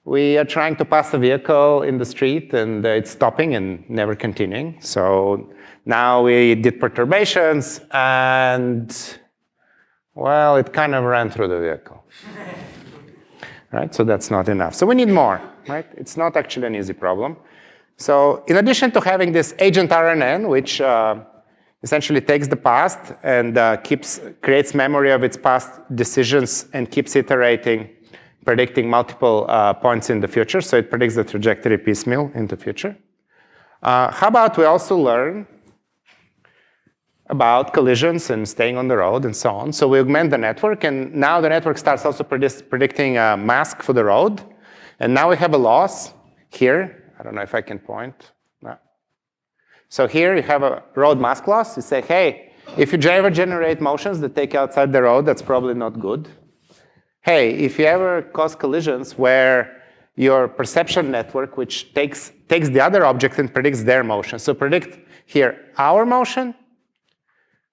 Speaker 2: we are trying to pass a vehicle in the street and it's stopping and never continuing. So now we did perturbations and, well, it kind of ran through the vehicle. Right? So that's not enough. So we need more, right? It's not actually an easy problem. So in addition to having this agent RNN, which essentially takes the past and creates memory of its past decisions and keeps iterating, predicting multiple points in the future. So it predicts the trajectory piecemeal in the future. How about we also learn about collisions and staying on the road and so on. So we augment the network, and now the network starts also predicting a mask for the road. And now we have a loss here. I don't know if I can point. No. So here you have a road mask loss. You say, hey, if you ever generate motions that take you outside the road, that's probably not good. Hey, if you ever cause collisions where your perception network, which takes the other object and predicts their motion. So predict here our motion,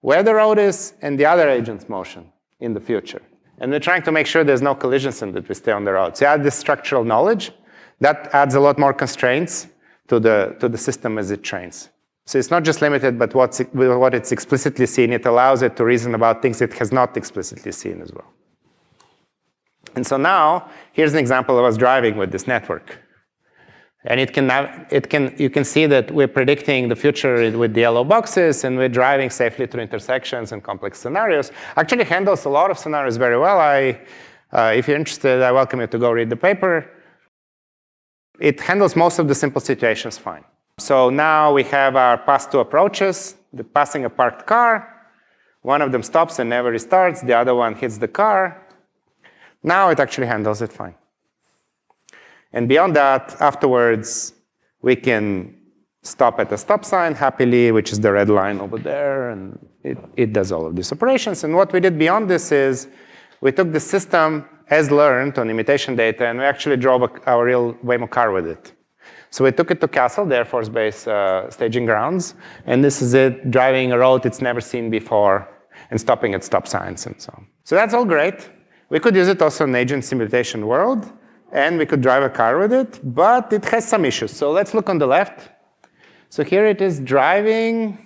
Speaker 2: where the road is, and the other agent's motion in the future. And we're trying to make sure there's no collisions and that we stay on the road. So you add this structural knowledge. That adds a lot more constraints to the system as it trains. So it's not just limited, but what it's explicitly seen. It allows it to reason about things it has not explicitly seen as well. And so now, here's an example of us driving with this network. And you can see that we're predicting the future with the yellow boxes, and we're driving safely through intersections and complex scenarios. Actually handles a lot of scenarios very well. If you're interested, I welcome you to go read the paper. It handles most of the simple situations fine. So now we have our pass two approaches, passing a parked car. One of them stops and never restarts. The other one hits the car. Now it actually handles it fine. And beyond that, afterwards, we can stop at a stop sign happily, which is the red line over there, and it does all of these operations. And what we did beyond this is we took the system as learned on imitation data, and we actually drove our real Waymo car with it. So we took it to Castle, the Air Force Base staging grounds, and this is it, driving a road it's never seen before, and stopping at stop signs and so on. So that's all great. We could use it also in agent simulation world, and we could drive a car with it, but it has some issues. So let's look on the left. So here it is driving,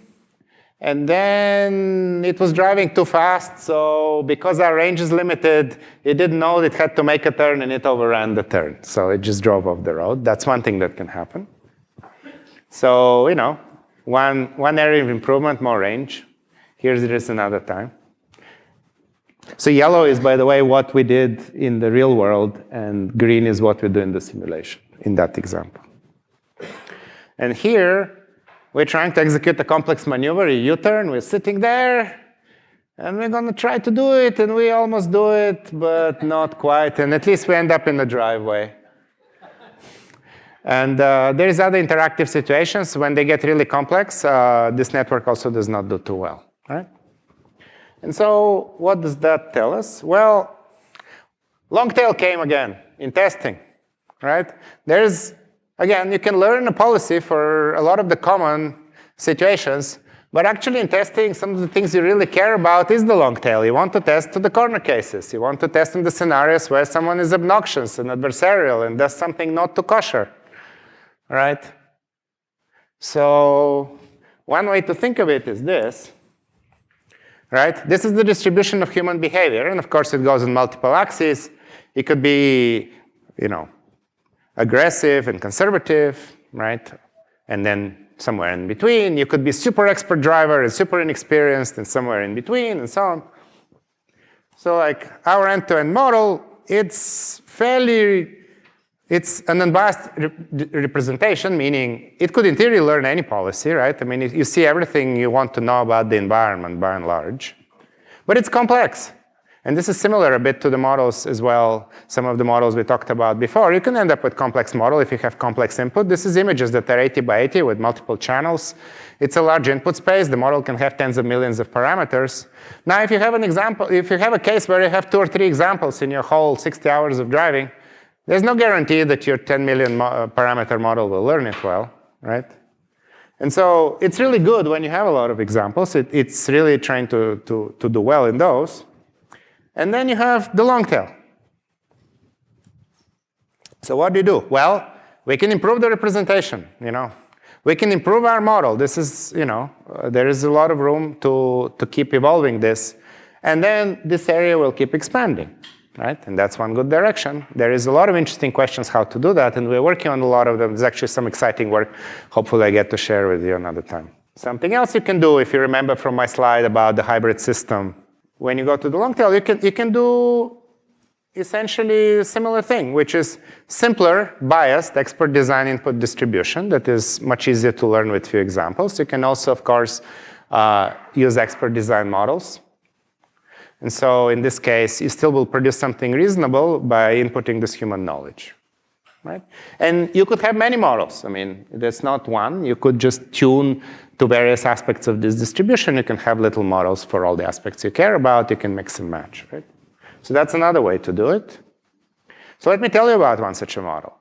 Speaker 2: and then it was driving too fast, so because our range is limited, it didn't know it had to make a turn, and it overran the turn. So it just drove off the road. That's one thing that can happen. So, one area of improvement, more range. Here's it is another time. So yellow is, by the way, what we did in the real world, and green is what we do in the simulation, in that example. And here, we're trying to execute a complex maneuver, a U-turn. We're sitting there, and we're going to try to do it, and we almost do it, but not quite. And at least we end up in the driveway. And there's other interactive situations. When they get really complex, this network also does not do too well, right? And so what does that tell us? Well, long tail came again in testing, right? Again, you can learn a policy for a lot of the common situations, but actually in testing, some of the things you really care about is the long tail. You want to test to the corner cases. You want to test in the scenarios where someone is obnoxious and adversarial and does something not too kosher, right? So one way to think of it is this. Right? This is the distribution of human behavior, and of course it goes on multiple axes. It could be, aggressive and conservative, right? And then somewhere in between. You could be super expert driver and super inexperienced and somewhere in between and so on. So like our end-to-end model, it's an unbiased representation, meaning it could in theory learn any policy, right? I mean, you see everything you want to know about the environment by and large. But it's complex. And this is similar a bit to the models as well, some of the models we talked about before. You can end up with complex model if you have complex input. This is images that are 80 by 80 with multiple channels. It's a large input space. The model can have tens of millions of parameters. Now, if you have an example, if you have a case where you have 2 or 3 examples in your whole 60 hours of driving, there's no guarantee that your 10 million parameter model will learn it well, right? And so it's really good when you have a lot of examples. It's really trying to do well in those. And then you have the long tail. So what do? Well, we can improve the representation, We can improve our model. This is, there is a lot of room to keep evolving this. And then this area will keep expanding. Right? And that's one good direction. There is a lot of interesting questions how to do that, and we're working on a lot of them. There's actually some exciting work. Hopefully I get to share with you another time. Something else you can do, if you remember from my slide about the hybrid system, when you go to the long tail, you can do essentially a similar thing, which is simpler, biased, expert design input distribution that is much easier to learn with few examples. You can also, of course, use expert design models. And so in this case, you still will produce something reasonable by inputting this human knowledge. Right? And you could have many models. I mean, there's not one. You could just tune to various aspects of this distribution. You can have little models for all the aspects you care about. You can mix and match. Right? So that's another way to do it. So let me tell you about one such a model.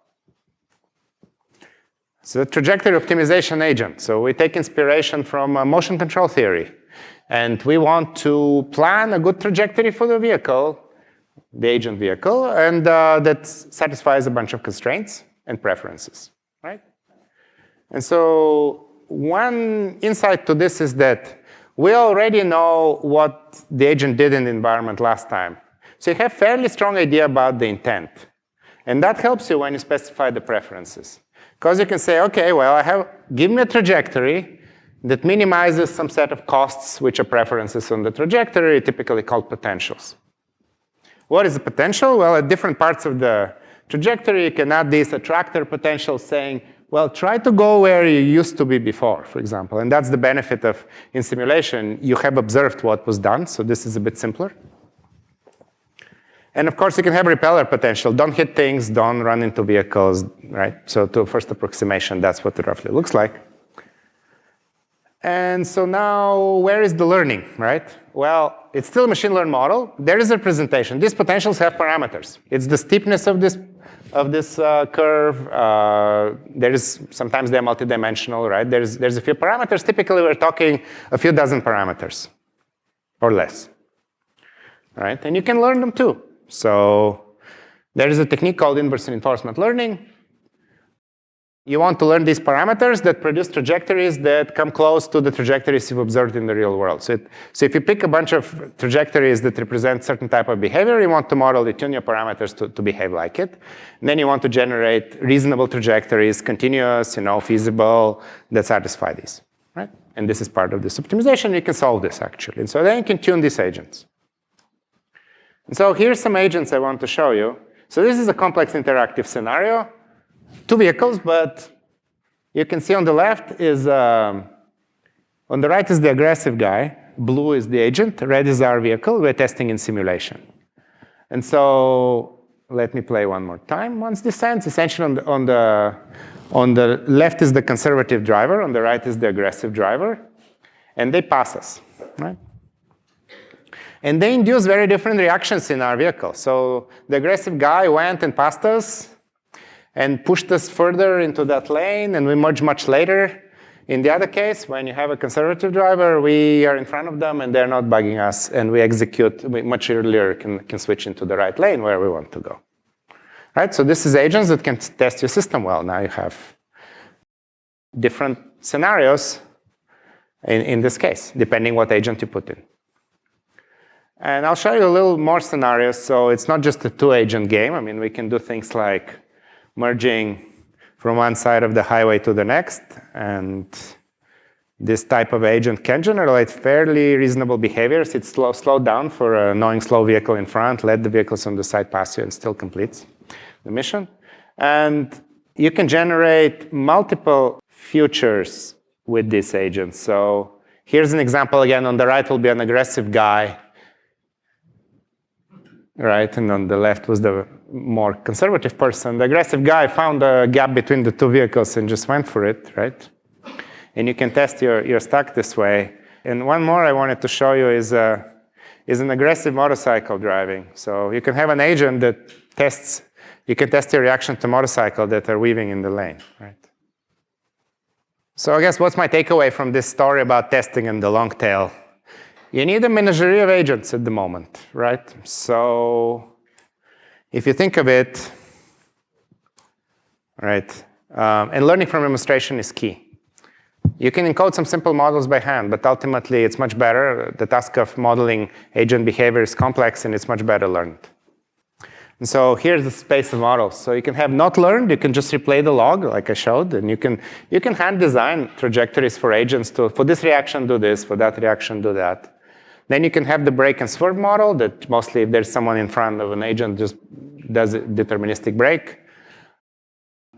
Speaker 2: It's a trajectory optimization agent. So we take inspiration from motion control theory. And we want to plan a good trajectory for the vehicle, the agent vehicle, and that satisfies a bunch of constraints and preferences, right? And so one insight to this is that we already know what the agent did in the environment last time. So you have a fairly strong idea about the intent. And that helps you when you specify the preferences. Because you can say, okay, well, give me a trajectory that minimizes some set of costs, which are preferences on the trajectory, typically called potentials. What is the potential? Well, at different parts of the trajectory, you can add these attractor potentials saying, well, try to go where you used to be before, for example. And that's the benefit of, in simulation, you have observed what was done, so this is a bit simpler. And of course, you can have repeller potential. Don't hit things, don't run into vehicles, right? So to a first approximation, that's what it roughly looks like. And so now, where is the learning, right? Well, it's still a machine learned model. There is a representation. These potentials have parameters. It's the steepness of this curve. Sometimes they're multidimensional, right? There's a few parameters. Typically, we're talking a few dozen parameters or less, right? And you can learn them too. So there is a technique called inverse reinforcement learning. You want to learn these parameters that produce trajectories that come close to the trajectories you've observed in the real world. So if you pick a bunch of trajectories that represent certain type of behavior, you want to model, you tune your parameters to behave like it. And then you want to generate reasonable trajectories, continuous, feasible, that satisfy these, right? And this is part of this optimization. You can solve this, actually. And so then you can tune these agents. And so here's some agents I want to show you. So this is a complex interactive scenario. Two vehicles, but you can see on the left is, on the right is the aggressive guy, blue is the agent, red is our vehicle, we're testing in simulation. And so let me play one more time. Once this ends, essentially on the left is the conservative driver, on the right is the aggressive driver, and they pass us, right? And they induce very different reactions in our vehicle. So the aggressive guy went and passed us, and pushed us further into that lane, and we merge much later. In the other case, when you have a conservative driver, we are in front of them, and they're not bugging us, and we execute much earlier, can switch into the right lane where we want to go. Right? So this is agents that can test your system well. Now you have different scenarios in this case, depending what agent you put in. And I'll show you a little more scenarios, so it's not just a two-agent game. I mean, we can do things like merging from one side of the highway to the next, and this type of agent can generate fairly reasonable behaviors. It's slow down for a knowing slow vehicle in front, let the vehicles on the side pass you, and still completes the mission. And you can generate multiple futures with this agent. So here's an example again. On the right will be an aggressive guy, right? And on the left was the more conservative person. The aggressive guy found a gap between the two vehicles and just went for it, right? And you can test your stack this way. And one more I wanted to show you is an aggressive motorcycle driving. So you can have an agent that you can test your reaction to motorcycle that are weaving in the lane, right? So I guess what's my takeaway from this story about testing and the long tail? You need a menagerie of agents at the moment, right? So if you think of it, right, and learning from demonstration is key. You can encode some simple models by hand, but ultimately it's much better. The task of modeling agent behavior is complex, and it's much better learned. And so here's the space of models. So you can have not learned, you can just replay the log like I showed, and you can hand design trajectories for agents for this reaction do this, for that reaction do that. Then you can have the brake and swerve model that mostly if there's someone in front of an agent just does a deterministic brake.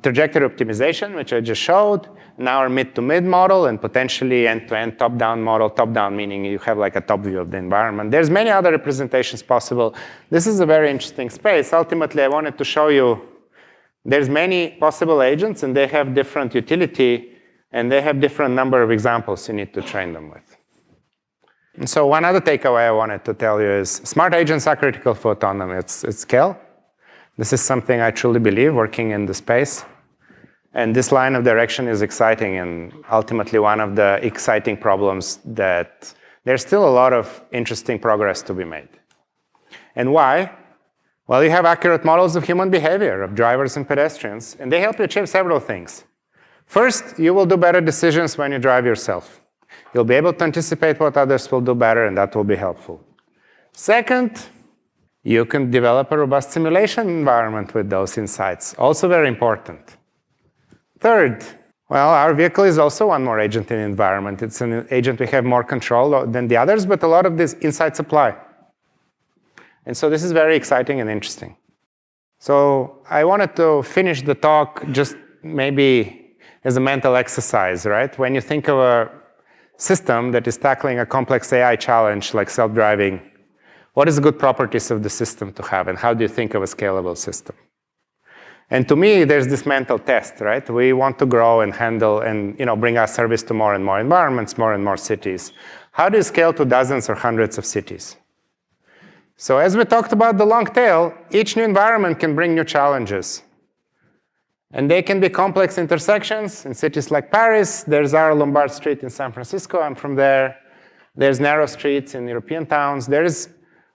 Speaker 2: Trajectory optimization, which I just showed. Now our mid-to-mid model and potentially end-to-end top-down model. Top-down meaning you have like a top view of the environment. There's many other representations possible. This is a very interesting space. Ultimately, I wanted to show you there's many possible agents, and they have different utility, and they have different number of examples you need to train them with. And so one other takeaway I wanted to tell you is smart agents are critical for autonomy at scale. This is something I truly believe working in the space. And this line of direction is exciting and ultimately one of the exciting problems that there's still a lot of interesting progress to be made. And why? Well, you have accurate models of human behavior, of drivers and pedestrians, and they help you achieve several things. First, you will do better decisions when you drive yourself. You'll be able to anticipate what others will do better, and that will be helpful. Second, you can develop a robust simulation environment with those insights, also very important. Third, well, our vehicle is also one more agent in the environment. It's an agent we have more control than the others, but a lot of these insights apply. And so this is very exciting and interesting. So I wanted to finish the talk just maybe as a mental exercise, right? When you think of a system that is tackling a complex AI challenge like self-driving, what is the good properties of the system to have, and how do you think of a scalable system? And to me, there's this mental test, right? We want to grow and handle and bring our service to more and more environments, more and more cities. How do you scale to dozens or hundreds of cities? So as we talked about the long tail, each new environment can bring new challenges. And they can be complex intersections. In cities like Paris, there's our Lombard Street in San Francisco. I'm from there. There's narrow streets in European towns. There's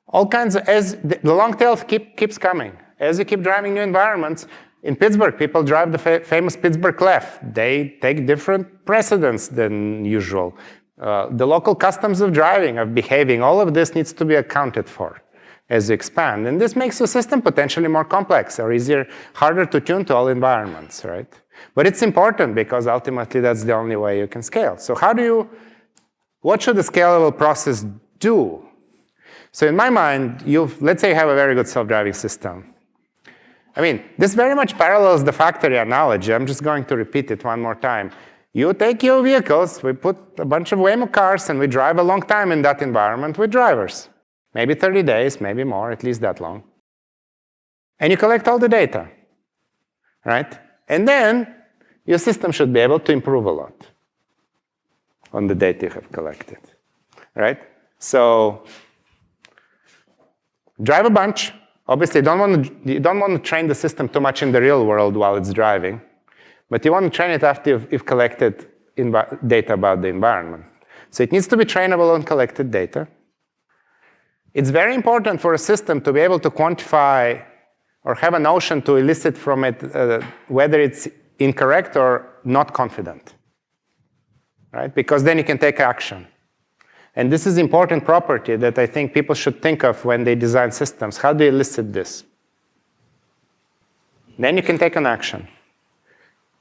Speaker 2: all kinds of, as the long tail keeps coming. As you keep driving new environments, in Pittsburgh, people drive the famous Pittsburgh left. They take different precedents than usual. The local customs of driving, of behaving, all of this needs to be accounted for as you expand. And this makes the system potentially more complex or easier, harder to tune to all environments, right? But it's important because ultimately that's the only way you can scale. So what should the scalable process do? So in my mind, let's say you have a very good self-driving system. I mean, this very much parallels the factory analogy. I'm just going to repeat it one more time. You take your vehicles, we put a bunch of Waymo cars, and we drive a long time in that environment with drivers. Maybe 30 days, maybe more, at least that long. And you collect all the data, right? And then your system should be able to improve a lot on the data you have collected, right? So drive a bunch. Obviously, you don't want to train the system too much in the real world while it's driving, but you want to train it after you've collected data about the environment. So it needs to be trainable on collected data. It's very important for a system to be able to quantify or have a notion to elicit from it whether it's incorrect or not confident, right? Because then you can take action. And this is an important property that I think people should think of when they design systems. How do you elicit this? Then you can take an action.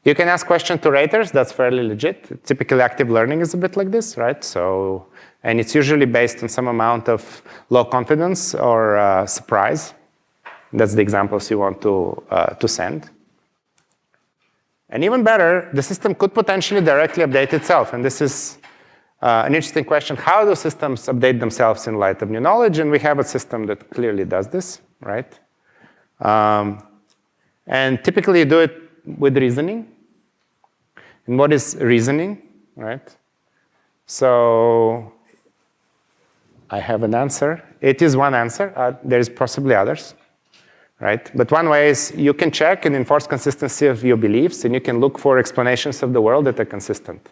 Speaker 2: You can ask questions to raters. That's fairly legit. Typically, active learning is a bit like this, right? And it's usually based on some amount of low confidence or surprise. That's the examples you want to send. And even better, the system could potentially directly update itself. And this is an interesting question. How do systems update themselves in light of new knowledge? And we have a system that clearly does this, right? And typically you do it with reasoning. And what is reasoning, right? So I have an answer. It is one answer. There's possibly others, right? But one way is you can check and enforce consistency of your beliefs, and you can look for explanations of the world that are consistent.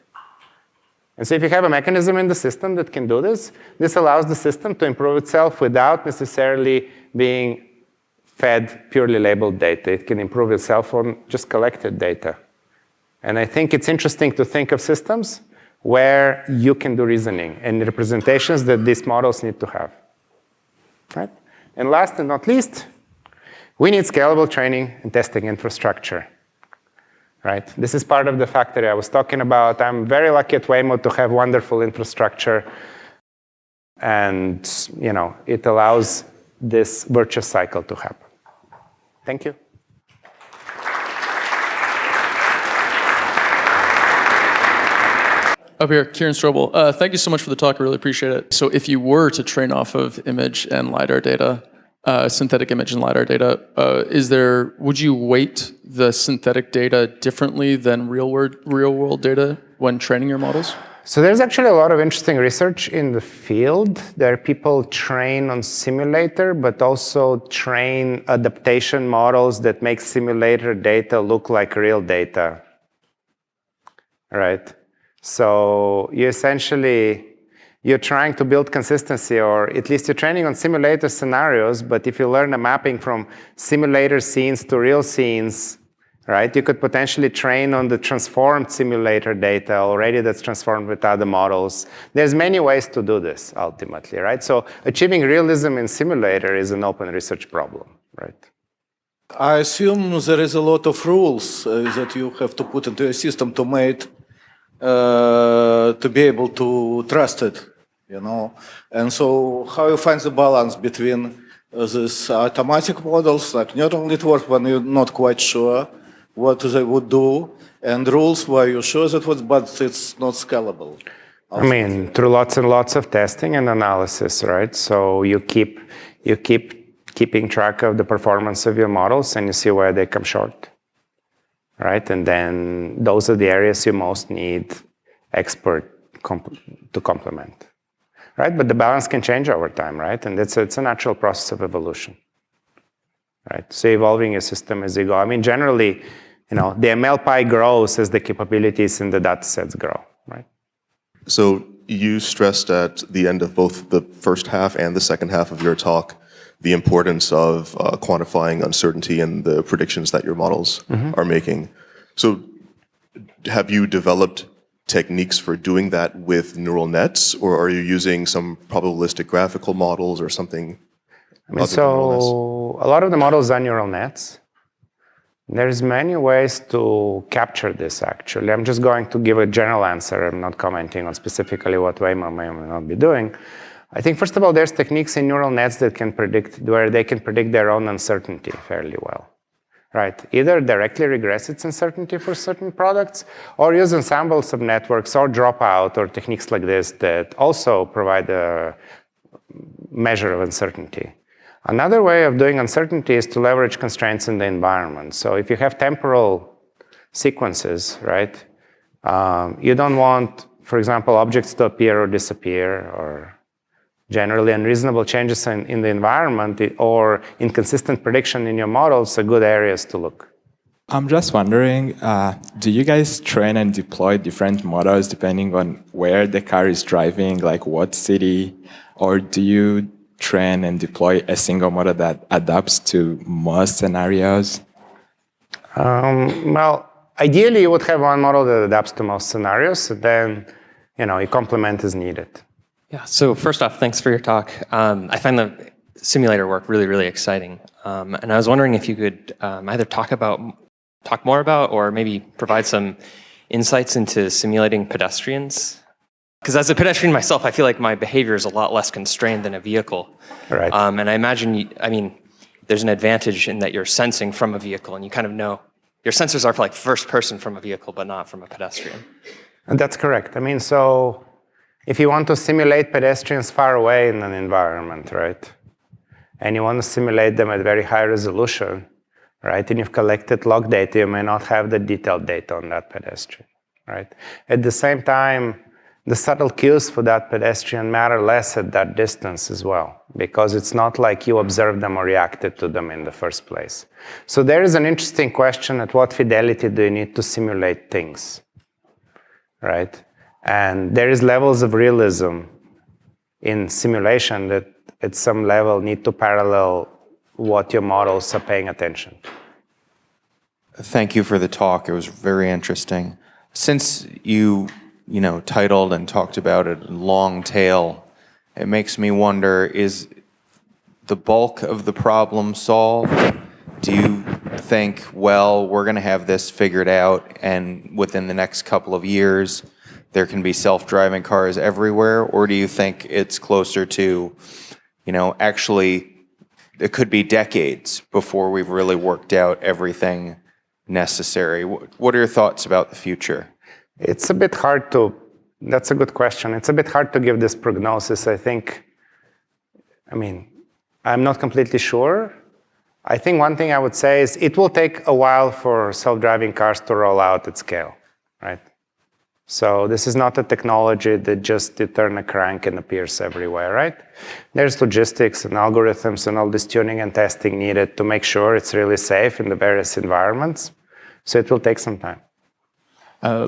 Speaker 2: And so if you have a mechanism in the system that can do this, this allows the system to improve itself without necessarily being fed purely labeled data. It can improve itself on just collected data. And I think it's interesting to think of systems where you can do reasoning and representations that these models need to have, right? And last and not least, we need scalable training and testing infrastructure. Right? This is part of the factory I was talking about. I'm very lucky at Waymo to have wonderful infrastructure. and it allows this virtuous cycle to happen. Thank you.
Speaker 3: Up here, Kieran Strobel. Thank you so much for the talk. I really appreciate it. So if you were to train off of image and LiDAR data, synthetic image and LiDAR data, would you weight the synthetic data differently than real world data when training your models?
Speaker 2: So there's actually a lot of interesting research in the field. There are people train on simulator, but also train adaptation models that make simulator data look like real data, right? So you're trying to build consistency, or at least you're training on simulator scenarios, but if you learn a mapping from simulator scenes to real scenes, right, you could potentially train on the transformed simulator data already that's transformed with other models. There's many ways to do this, ultimately, right? So achieving realism in simulator is an open research problem, right?
Speaker 4: I assume there is a lot of rules that you have to put into a system to make to be able to trust it, And so how you find the balance between these automatic models, like neural network, when you're not quite sure what they would do, and rules where you're sure that but it's not scalable?
Speaker 2: I mean, through lots and lots of testing and analysis, right? So you keep keeping track of the performance of your models, and you see where they come short. Right, and then those are the areas you most need expert to complement, right? But the balance can change over time, right? And it's a natural process of evolution, right? So evolving your system as you go. I mean, generally, the ML pie grows as the capabilities in the data sets grow, right?
Speaker 5: So you stressed at the end of both the first half and the second half of your talk the importance of quantifying uncertainty in the predictions that your models are making. So have you developed techniques for doing that with neural nets, or are you using some probabilistic graphical models or something?
Speaker 2: I mean, so a lot of the models are neural nets. There's many ways to capture this, actually. I'm just going to give a general answer. I'm not commenting on specifically what Waymo may or may not be doing. I think, first of all, there's techniques in neural nets that where they can predict their own uncertainty fairly well, right? Either directly regress its uncertainty for certain products, or use ensembles of networks or dropout or techniques like this that also provide a measure of uncertainty. Another way of doing uncertainty is to leverage constraints in the environment. So if you have temporal sequences, right, you don't want, for example, objects to appear or disappear, or generally unreasonable changes in the environment or inconsistent prediction in your models are good areas to look.
Speaker 6: I'm just wondering, do you guys train and deploy different models depending on where the car is driving, like what city? Or do you train and deploy a single model that adapts to most scenarios?
Speaker 2: Well, ideally you would have one model that adapts to most scenarios, and then you complement as needed.
Speaker 7: Yeah, so first off, thanks for your talk. I find the simulator work really, really exciting. And I was wondering if you could either talk more about or maybe provide some insights into simulating pedestrians. Because as a pedestrian myself, I feel like my behavior is a lot less constrained than a vehicle.
Speaker 2: Right.
Speaker 7: And I imagine, there's an advantage in that you're sensing from a vehicle, and you kind of know, your sensors are for like first person from a vehicle, but not from a pedestrian.
Speaker 2: And that's correct. So if you want to simulate pedestrians far away in an environment, right, and you want to simulate them at very high resolution, right, and you've collected log data, you may not have the detailed data on that pedestrian, right? At the same time, the subtle cues for that pedestrian matter less at that distance as well, because it's not like you observed them or reacted to them in the first place. So there is an interesting question: at what fidelity do you need to simulate things, right? And there is levels of realism in simulation that at some level need to parallel what your models are paying attention to.
Speaker 8: Thank you for the talk. It was very interesting. Since you titled and talked about a long tail, it makes me wonder, is the bulk of the problem solved? Do you think, well, we're going to have this figured out, and within the next couple of years, there can be self-driving cars everywhere, or do you think it's closer to, actually it could be decades before we've really worked out everything necessary? What are your thoughts about the future?
Speaker 2: It's a bit hard to, that's a good question. It's a bit hard to give this prognosis. I'm not completely sure. I think one thing I would say is it will take a while for self-driving cars to roll out at scale, right? So this is not a technology that just you turn a crank and appears everywhere, right? There's logistics and algorithms and all this tuning and testing needed to make sure it's really safe in the various environments. So it will take some time.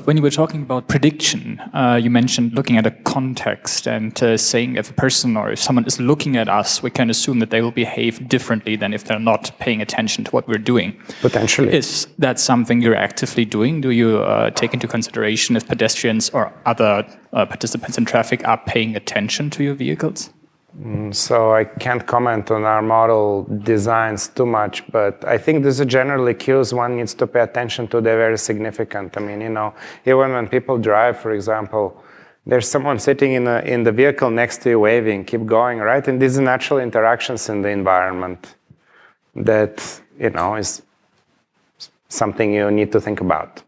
Speaker 9: When you were talking about prediction, you mentioned looking at a context and saying if a person or if someone is looking at us, we can assume that they will behave differently than if they're not paying attention to what we're doing.
Speaker 2: Potentially.
Speaker 9: Is that something you're actively doing? Do you take into consideration if pedestrians or other participants in traffic are paying attention to your vehicles?
Speaker 2: So I can't comment on our model designs too much, but I think these are generally cues one needs to pay attention to. They're very significant. Even when people drive, for example, there's someone sitting in the vehicle next to you waving, keep going, right? And these are natural interactions in the environment that, is something you need to think about.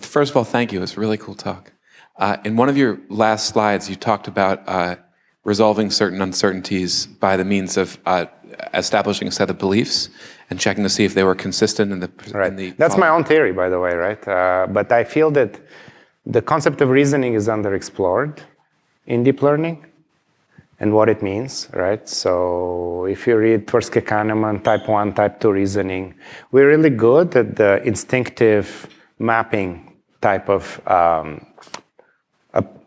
Speaker 10: First of all, thank you. It's a really cool talk. In one of your last slides, you talked about resolving certain uncertainties by the means of establishing a set of beliefs and checking to see if they were consistent in the.
Speaker 2: Right. That's my own theory, by the way, right? But I feel that the concept of reasoning is underexplored in deep learning and what it means, right? So if you read Tversky Kahneman, type 1, type 2 reasoning, we're really good at the instinctive mapping type of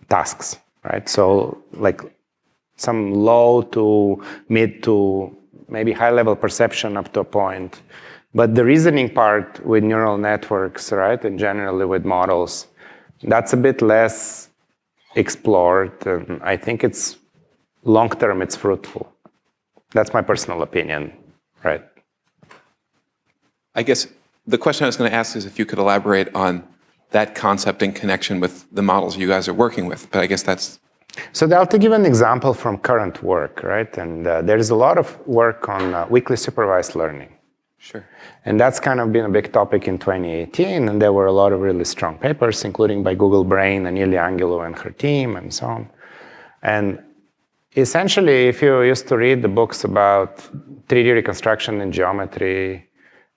Speaker 2: tasks, right? So like some low to mid to maybe high level perception up to a point. But the reasoning part with neural networks, right, and generally with models, that's a bit less explored. And I think it's long-term, it's fruitful. That's my personal opinion, right?
Speaker 10: I guess the question I was going to ask is if you could elaborate on that concept in connection with the models you guys are working with, but I guess that's...
Speaker 2: So I'll give an example from current work, right? And there is a lot of work on weakly supervised learning.
Speaker 10: Sure.
Speaker 2: And that's kind of been a big topic in 2018, and there were a lot of really strong papers, including by Google Brain and Drago Anguelov and her team and so on. And essentially, if you used to read the books about 3D reconstruction and geometry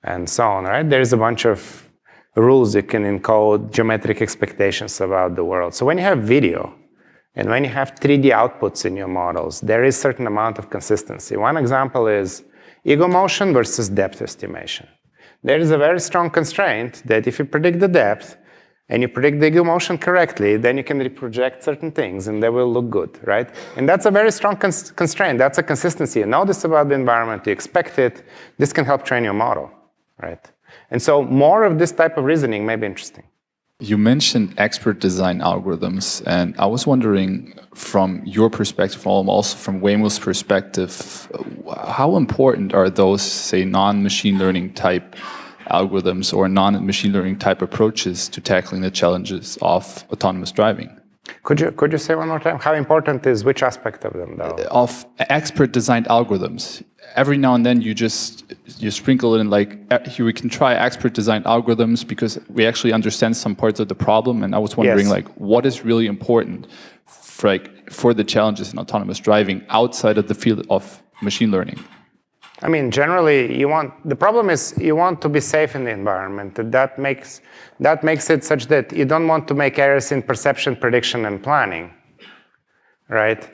Speaker 2: and so on, right? There is a bunch of rules you can encode geometric expectations about the world. So when you have video and when you have 3D outputs in your models, there is a certain amount of consistency. One example is ego motion versus depth estimation. There is a very strong constraint that if you predict the depth and you predict the ego motion correctly, then you can reproject certain things and they will look good, right? And that's a very strong constraint. That's a consistency. You know this about the environment, you expect it. This can help train your model, right? And so more of this type of reasoning may be interesting.
Speaker 11: You mentioned expert design algorithms, and I was wondering from your perspective, also from Waymo's perspective, how important are those, say, non-machine learning type algorithms or non-machine learning type approaches to tackling the challenges of autonomous driving?
Speaker 2: Could you say one more time? How important is which aspect of them, though?
Speaker 11: Of expert designed algorithms. Every now and then you sprinkle it in like, here we can try expert designed algorithms because we actually understand some parts of the problem. And I was wondering,
Speaker 2: Yes.
Speaker 11: like, what is really important for the challenges in autonomous driving outside of the field of machine learning?
Speaker 2: I mean, generally, the problem is you want to be safe in the environment. That makes it such that you don't want to make errors in perception, prediction, and planning, right?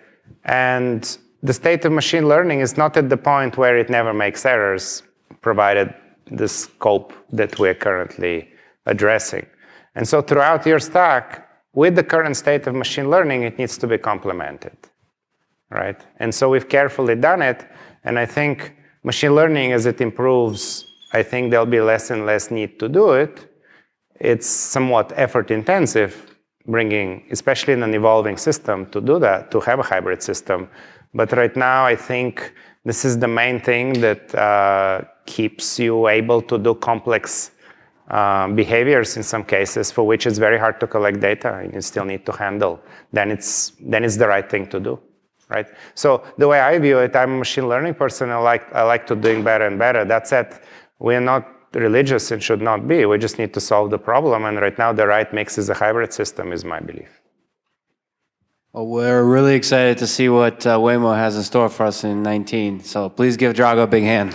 Speaker 2: And the state of machine learning is not at the point where it never makes errors, provided the scope that we're currently addressing. And so throughout your stack, with the current state of machine learning, it needs to be complemented, right? And so we've carefully done it, and I think machine learning, as it improves, I think there'll be less and less need to do it. It's somewhat effort intensive, bringing, especially in an evolving system, to do that, to have a hybrid system. But right now, I think this is the main thing that keeps you able to do complex behaviors in some cases for which it's very hard to collect data and you still need to handle, then it's the right thing to do, right? So the way I view it, I'm a machine learning person. I like to doing better and better. That said, we're not religious and should not be. We just need to solve the problem. And right now, the right mix is a hybrid system, is my belief.
Speaker 1: Well, we're really excited to see what Waymo has in store for us in 19. So please give Drago a big hand.